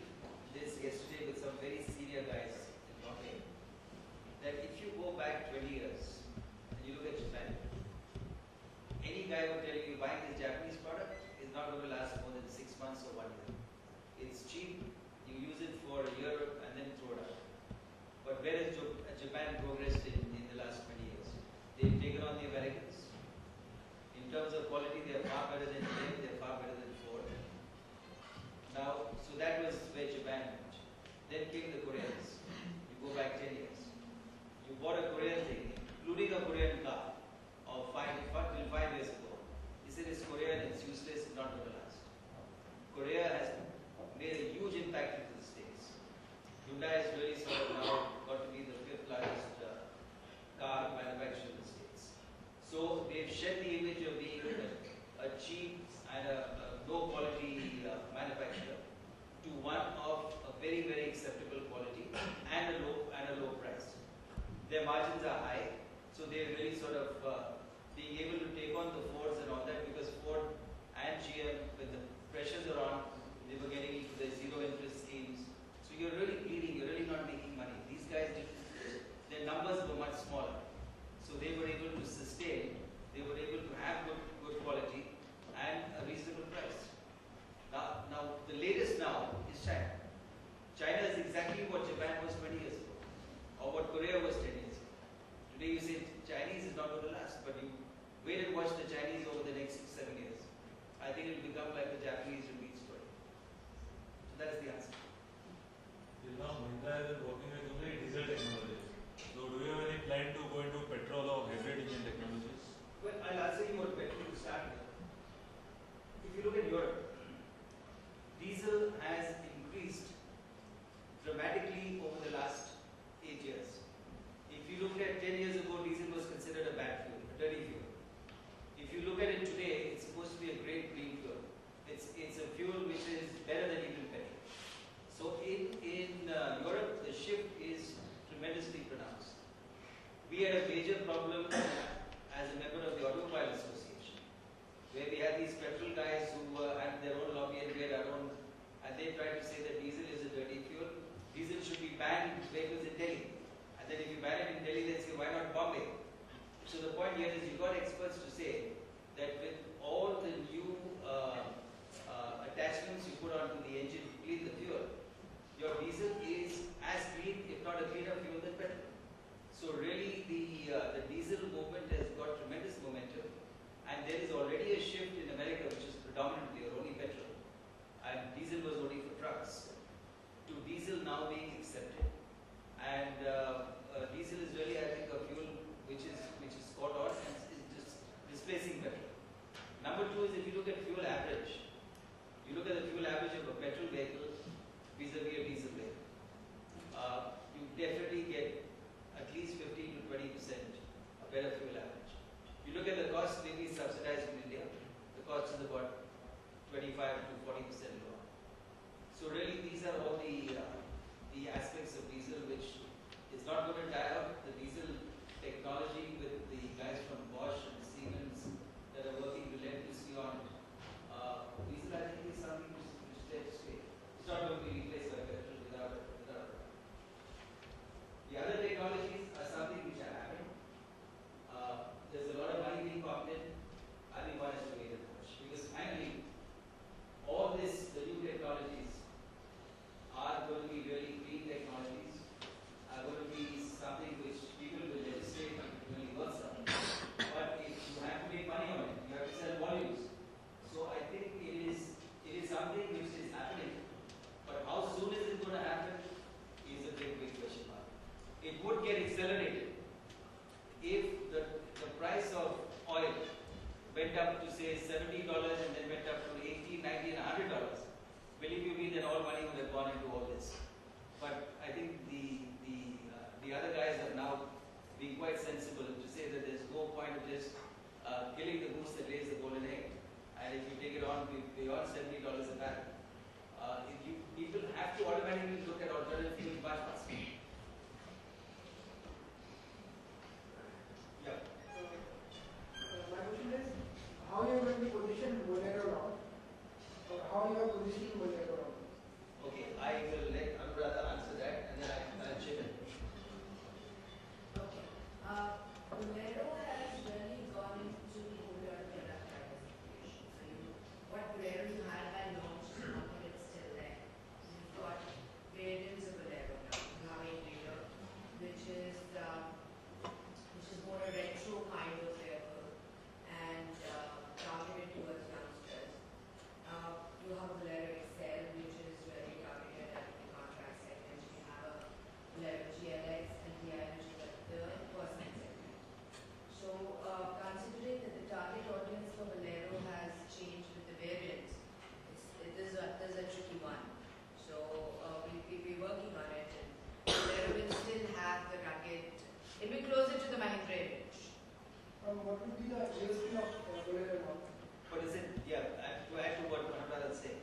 this yesterday with some very senior guys in Bombay, that if you go back 20 years and you look at Japan, any guy will tell you buying this Japanese product is not going to last more than 6 months or 1 year. It's cheap, you use it for a year and then throw it out. But where has Japan progressed in the last 20 years? They've taken on the Americans. In terms of quality, they are far better than GM, they are far better than Ford. Now, so that was where Japan went. Then came the Koreans. You go back 10 years. You bought a Korean thing, including a Korean car, of 5 years ago. He said it's Korean, it's useless, it's not going to last. Korea has made a huge impact into the States. Hyundai has really sort of now got to be the 5th largest car manufacturer in the States. So they've shed the image of being a cheap and a low quality manufacturer to one of a very, very acceptable quality and a low price. Their margins are high, so they're really sort of being able to take on the Fords and all that, because Ford and GM, when the pressures are on, they were getting into the zero interest schemes. So you're really bleeding, you're really not making money. These guys didn't, their numbers were much smaller. So they were able to sustain, they were able to have good quality and a reasonable price. Now the latest now is China. China is exactly what Japan was 20 years ago, or what Korea was 10 years ago. Today you say Chinese is not going to last, but you wait and watch the Chinese over the next 6-7 years. I think it will become like the Japanese repeat story. So that is the answer. Till now, Mahindra has been working with only diesel technologies. So do you have any plan to go into petrol or hybrid engine technologies? Well, I'll answer you about petrol to start with. If you look at Europe, diesel has increased dramatically over the last 8 years. If you look at 10 years ago, diesel was considered a bad fuel, a dirty fuel. If you look at it today, it's supposed to be a great green fuel. It's a fuel which is better than even petrol. So in Europe, the shift is tremendously pronounced. We had a major problem as a member of the Automobile Association, where we had these petrol guys who had their own lobby and we had our own, and they tried to vehicles in Delhi. And then if you ban it in Delhi, then say, why not Bombay? So the point here is you got experts to say that with all the new attachments you put onto the engine to clean the fuel, your diesel is as clean, if not a cleaner fuel than petrol. So really the diesel movement has got tremendous momentum, and there is already a shift in America which is predominantly or only petrol, and diesel was only for trucks, to diesel now being accepted. And diesel is really, I think, a fuel which is caught on and is just displacing petrol. Number two is if you look at fuel average, you look at the fuel average of a petrol vehicle vis-a-vis a diesel vehicle. You definitely get at least 15 to 20% a better fuel average. You look at the cost, maybe subsidized in India, the cost is about 25 to 40% lower. So really these are all the aspects of diesel which is not going to tie up the diesel technology with the guys from Bosch and Siemens that are working relentlessly on it. Diesel, I think, is something which is there to stay. It's not going to be replaced by petrol without. The other technologies are something which are happening. There's a lot of money being pumped in. I think one has to wait and watch. Because finally, all this, the new technologies, are going to be really clean technologies, are going to be something which people will legislate and really work something. But if you have to make money on it, you have to sell volumes. So I think it is something which is happening. But how soon is it going to happen is a big question mark. It would get accelerated if the price of oil went up to say $70 and then went up to $80, $90 and $100. Believe you me, then all money would have gone into all this. But I think the other guys have now been quite sensible to say that there's no point of just killing the goose that lays the golden egg. And if you take it on beyond $70 a barrel, people have to automatically look at alternative fuels much faster. Yeah. My question is, how you are going to position Bolero now? Or how you are positioning Bolero now? Okay, I will let Anuradha answer that and then I'll chip in. Okay. Bolero has really gone into the whole lot of product diversification. So what Bolero you had by launch is not that it's still there. You've got variants of Bolero now. You have a Bolero, which is more a retro kind of vehicle and targeted towards youngsters. You have a Bolero XL, which is really targeted at the contract segment. You have a Bolero GLX and TI, which is at the personal segment. So, considering that the target audience for Bolero has changed with the variants, there's a tricky one. So, we're working on it, and Bolero will still have the rugged. It will be closer to the Mahindra range. What would be the USP of Bolero now? What is it? Yeah, to add to what Anuradha said,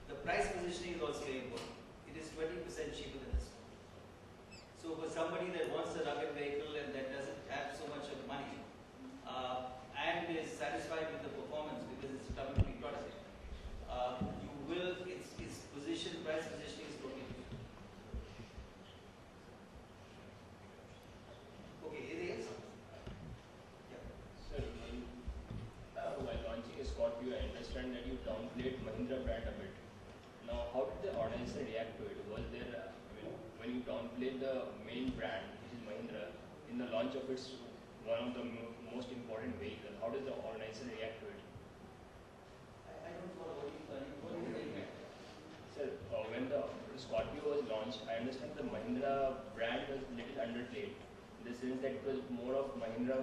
the price positioning is also very important. It is 20% cheaper than this one. So for somebody that wants a rugged vehicle and that doesn't have so much of money and is satisfied with the performance because it's a community product, its position, price positioning is totally different. Okay, anything else? Sir, while launching a Scorpio, I understand that you downplayed Mahindra brand a bit. Now, how did the organization react to it? Was there, when you downplayed the main brand, which is Mahindra, in the launch of its one of the most important vehicles, how does the organization react to it? I don't know what you mean. Sir, when the Scorpio was launched, I understand the Mahindra brand was little underplayed. In the sense that it was more of Mahindra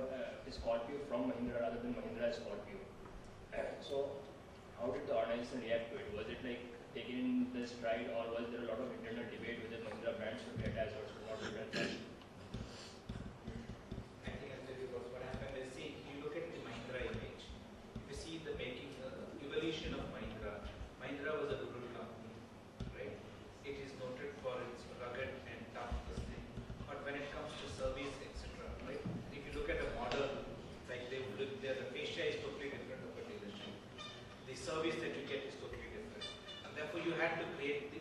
Scorpio from Mahindra rather than Mahindra Scorpio. So, how did the organization react to it? Was it like taken in the stride, or was there a lot of internal debate whether Mahindra brand should be attached or should not be attached? I think I'll tell you what happened is, see, you look at the Mahindra image, you see the making, evolution of Mahindra. Mahindra was a rural company, right? It is noted for its rugged and tough thing. But when it comes to service, etc., right? If you look at a model, like the fascia is totally different of a dealership. The service that you get is totally different. And therefore you had to create, the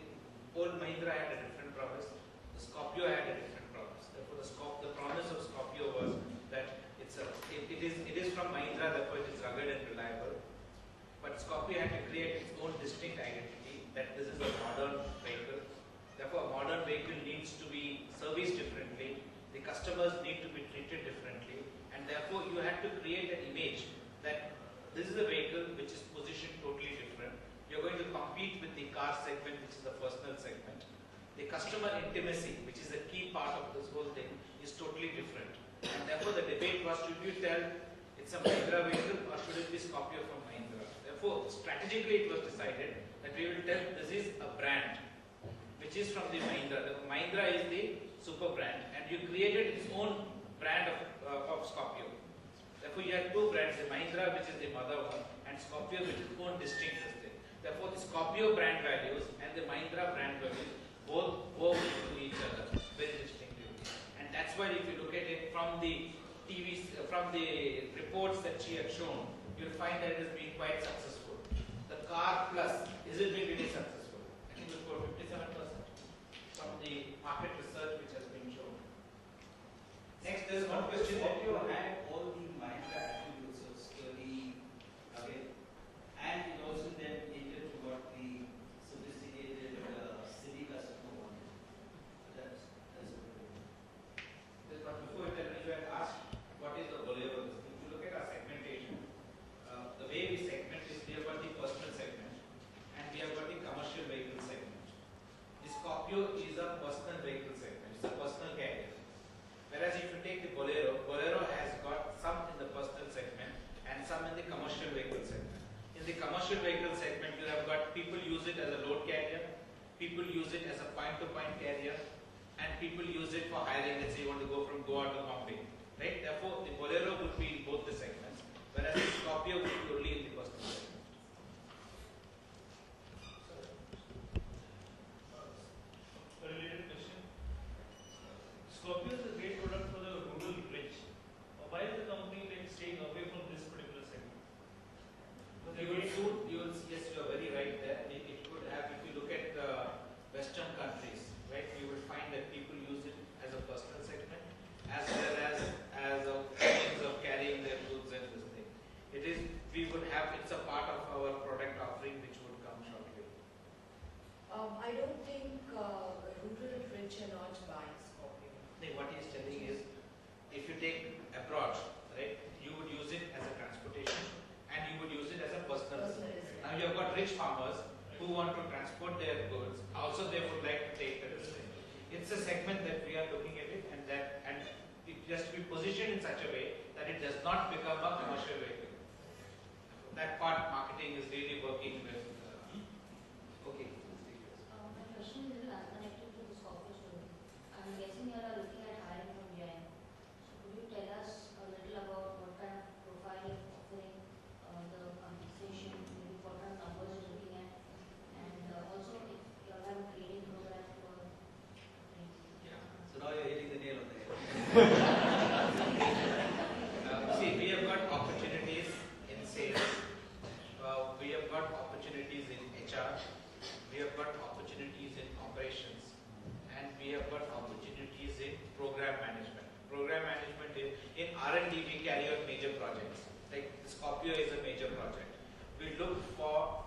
old Mahindra had a different promise, the Scorpio had a different promise. Therefore, the promise of Scorpio was that it is from Mahindra, therefore it is rugged and reliable. But Scorpio had to create its own distinct identity that this is a modern vehicle. Therefore, a modern vehicle needs to be serviced differently. The customers need to be treated differently, and therefore you had to create an image that this is a vehicle which is positioned totally different. You're going to compete with the car segment, which is the personal segment. The customer intimacy, which is a key part of this whole thing, is totally different. And therefore the debate was, should you tell it's a Mahindra vehicle or should it be Scorpio from Mahindra? Therefore, strategically it was decided that we will tell this is a brand which is from the Mahindra. The Mahindra is the super brand, and you created its own brand of Scorpio. Therefore, you had two brands, the Mahindra, which is the mother one, and Scorpio, which is own distinct thing. Therefore, the Scorpio brand values and the Mahindra brand values both go to each other very distinctively. And that's why if you look at it from the from the reports that she had shown, you'll find that it has been quite successful. The Car Plus, is it been really successful? I think it was about 57% from the market research which has been shown. Next, there is one question that you had all the Mahindra attributes, so sturdy, rugged, and it also then catered to what the sophisticated city customer wanted. That's a good one. Before you had asked what is the Bolero. If you look at our segmentation, the way we segment is we have got the personal segment and we have got the commercial vehicle segment. The Scorpio is a personal vehicle segment, it's a personal carrier. Whereas if you take the Bolero, Bolero has got some in the personal segment and some in the commercial vehicle segment. In the commercial vehicle segment, you have got people use it as a load carrier, people use it as a point-to-point carrier, and people use it for hiring. Let's say you want to go from Goa to Bombay, right? Therefore, the Bolero would be in both the segments, whereas the Scorpio would be only in the personal segment. A related question. Scorpio is a great product for the rural rich. Why is the company staying away from this particular segment? Yes, you are very right there. It could have, if you look at Western countries, right, you will find that people use it as a personal segment as well as a means of carrying their goods and this thing. It's a part of our product offering which would come shortly. I don't think rural rich are not buying Scorpio. What he is telling is, if you take abroad, right, you would use it as a transportation and you would use it as a personal. Now you have got rich farmers who want to transport their goods. Also, they would like to take the risk. It's a segment that we are looking at it, and it has to be positioned in such a way that it does not become a commercial vehicle. That part marketing is really working with. Okay. My question is connected to the Scorpio story. I'm guessing you are looking at hiring from GIM. So could you tell us a little about what kind of profile you're offering, the compensation, maybe what kind of numbers you're looking at, and also if you have a training program for training. Yeah. So now you're hitting the nail on the head. See, we have got opportunities in sales. We have got opportunities in HR. We have got opportunities in operations, and we have got opportunities in program management. Program management in R&D, we carry out major projects. Like the Scorpio is a major project. We look for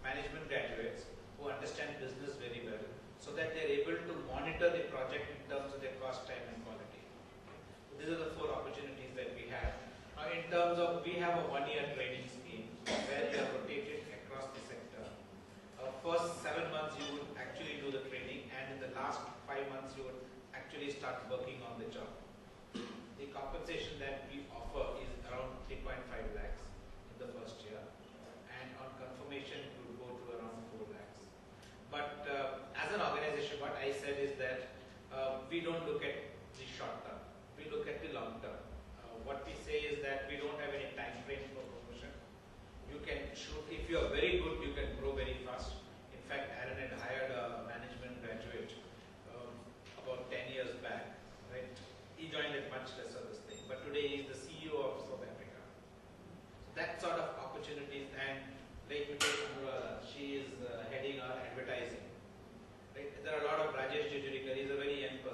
management graduates who understand business very well, so that they are able to monitor the project in terms of their cost, time, and quality. So these are the 4 opportunities that we have. In terms of, we have a 1-year training scheme where you are rotated across the sector. First 7 months you would actually do the training, and in the last 5 months you would actually start working on the job. The compensation that we offer is around 3.5 lakhs in the first year, and on confirmation it would go to around 4 lakhs. But as an organization, what I said is that we don't look at the short term, we look at the long term. What we say is that we don't have any time frame for promotion. You can shoot, if you are very good, you can grow very fast. In fact, Alan had hired a management graduate about 10 years back, right? He joined at much lesser this thing, but today he is the CEO of South Africa. So that sort of opportunities, and like you take Anuradha, she is heading our advertising. Right? There are a lot of Rajesh Jujurikar, he is a very young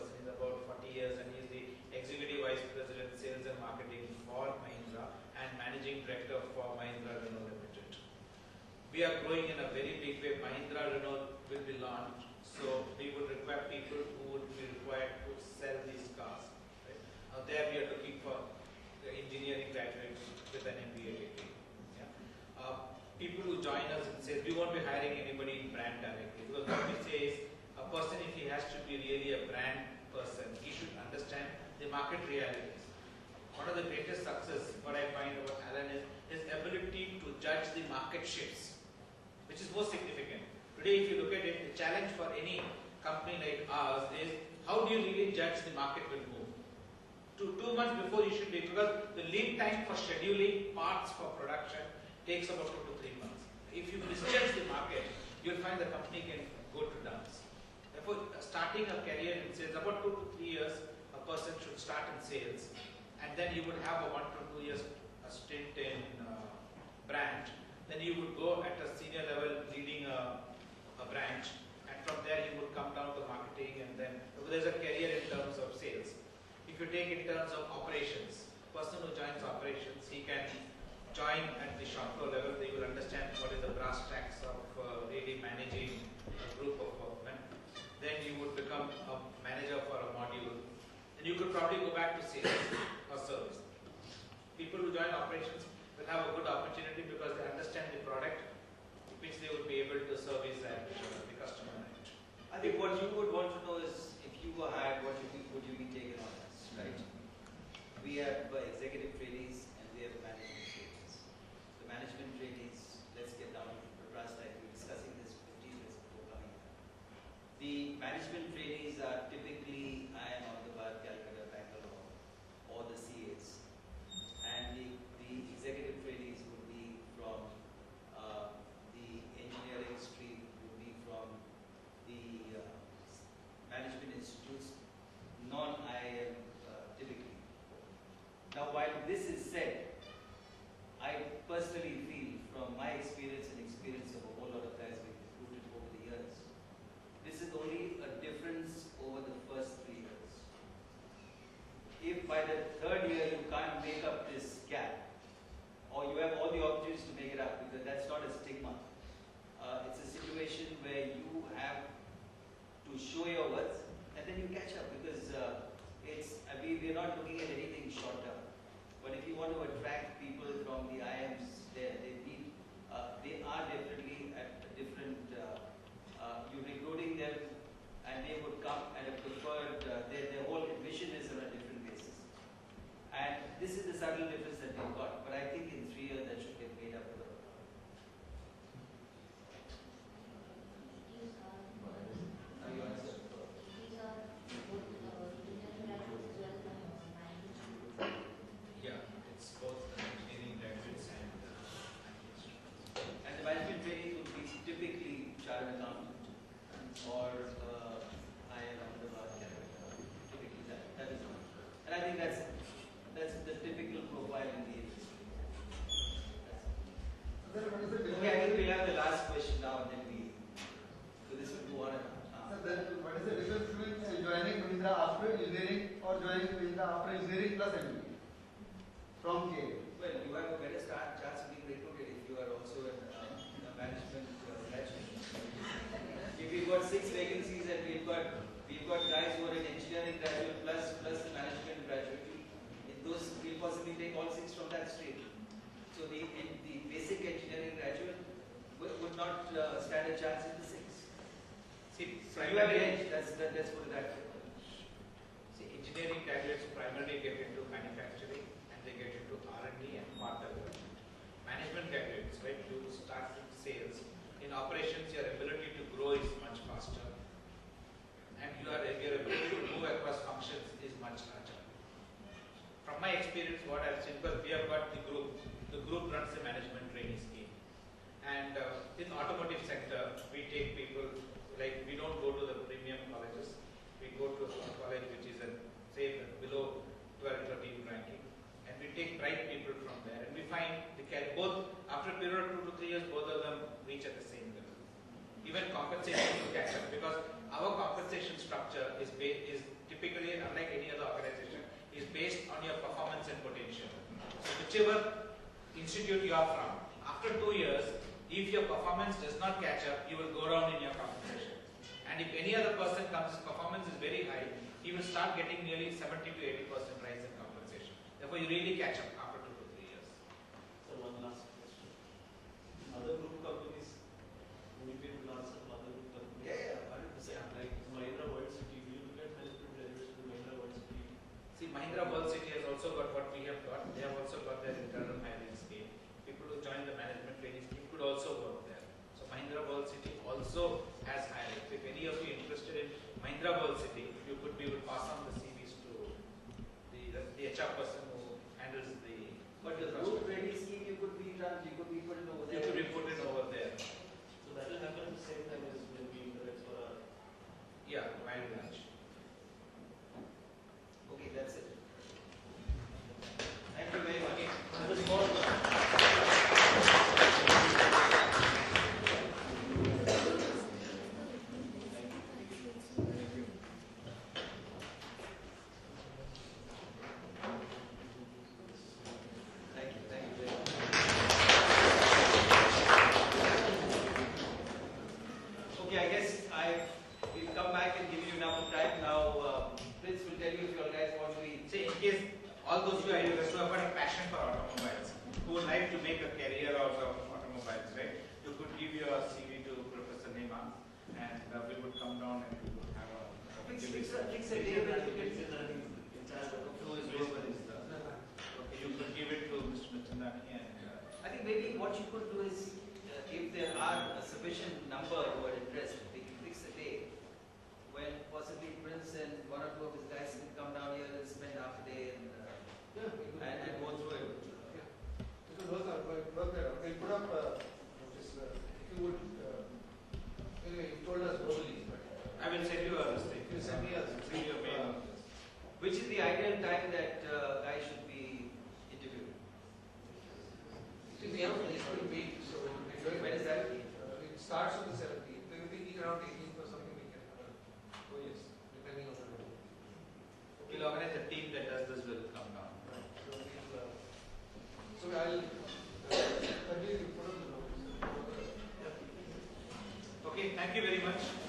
has to be really a brand person. He should understand the market realities. One of the greatest success, what I find about Alan is his ability to judge the market shifts, which is most significant. Today, if you look at it, the challenge for any company like ours is how do you really judge the market will move? 2 months before you should be, because the lead time for scheduling parts for production takes about 2 to 3 months. If you misjudge the market, you'll find the company can go to dance. Therefore, starting a career in sales, about 2 to 3 years, a person should start in sales, and then you would have a 1 to 2 years stint in branch. Then you would go at a senior level leading a branch, and from there you would come down to marketing, and then there's a career in terms of sales. If you take in terms of operations, person who joins operations, he can join at the shop floor level. They will understand what is the brass tacks of really managing a group of workmen. Then you would become a manager for a module. And you could probably go back to sales or service. People who join operations will have a good opportunity because they understand the product which they would be able to service at the customer end. I think what you would want to know is if you were hired, what would you be taken on as, right? We have executive trainees and we have management trainees. The management trainees, let's get down to brass tacks. We were discussing this 15 minutes before coming here. The management trainees are typically IIM Ahmedabad, Calcutta, Bangalore, or the CAs. And the executive trainees would be from the engineering stream, would be from the management institutes, non-IIM typically. Now, while this is said, I personally feel from my experience and experience of a whole lot of guys we've recruited over the years, this is only a difference over the first 3 years. If by the 3rd year you can't make up this gap, or you have all the opportunities to make it up, because that's not a stigma. It's a situation where you have to show your worth, and then you catch up, because we're not looking at anything short term. But if you want to attract people from the IIMs there, they are definitely at a different, you're recruiting them and they would come at a preferred, their whole admission is on a different basis. And this is the subtle difference that we've got, but I think in 3 years that should get made up with Yeah, it's both engineering graduates and the management training would be typically chartered accountant or IIM Ahmedabad, typically that is one. And I think that's the typical profile in the industry. Okay, I think we'll have the last question now, and then so this will go on and on. So then, what is the difference between joining Mahindra after engineering or joining Mahindra after engineering plus MBA from K? Well, you have a better chance of being recruited if you are also a management graduate. If we've got 6 vacancies and we've got guys who are an engineering graduate plus the management graduate, those we'll possibly take all 6 from that stream. So the basic engineering graduate would not stand a chance in the 6. See, So you have edge. Let's put it that way. See, engineering graduates primarily get into manufacturing and they get into R&D and part development. Management graduates, right, you start with sales. In operations, your ability to grow is much faster, and your ability to move across functions is much larger. From my experience, what I've seen, because we have got the group runs the management training scheme, and in automotive sector, we take people. Like, we don't go to the premium colleges, we go to a college which is say below 12, 13 ranking, and we take bright people from there, and we find both after a period of 2 to 3 years, both of them reach at the same level. Even compensation to catch up, because our compensation structure is typically, unlike any other organization, is based on your performance and potential. So whichever institute you are from, after 2 years, if your performance does not catch up, you will go down in your compensation. And if any other person comes, his performance is very high, he will start getting nearly 70 to 80% rise in compensation. Therefore, you really catch up after 2 to 3 years. So one last question. Other group companies, would you be able to answer from other group companies? Yeah, 100%. Like Mahindra, what Mahindra World City has also got what we have got. They have also got their internal hiring scheme. People who join the management training scheme could also work there. So Mahindra World City also has hiring. So if any of you interested in Mahindra World City, we will pass on the CVs to the HR person who handles the. But the group training scheme you could be put in over there. You could be put in over there. So that will happen at the same time as when we interact for our. Yeah, by and large. Okay, that's it. Thank you very much. Okay, I guess we'll come back and give you enough time now. Prince will tell you if you guys want to be. Say in case all those who have got a passion for automobiles, who would like to make a career out of automobiles, right? You could give your CV to Professor Nema, and we would come down and we would have a Fix a day when you get okay, you could give it to Mr. Mitandani and I think maybe what you could do is, if there are a sufficient number who are interested, we can fix a day when possibly Prince and one or two of his guys can come down here and spend half a day and go through it. Yeah. We could work that out. We'll put up notice. If you would, anyway, you told us verbally, but I will send you a mistake. you send me a mail. Which is the ideal time that guys should be interviewed? See, we have a next week, so when is that? It starts on the 17th. There will be around 18th or something we can have. Oh yes, depending on the road. We'll organize a team that does this will come down. Right. So I'll continue to put up the notice. Okay, thank you very much.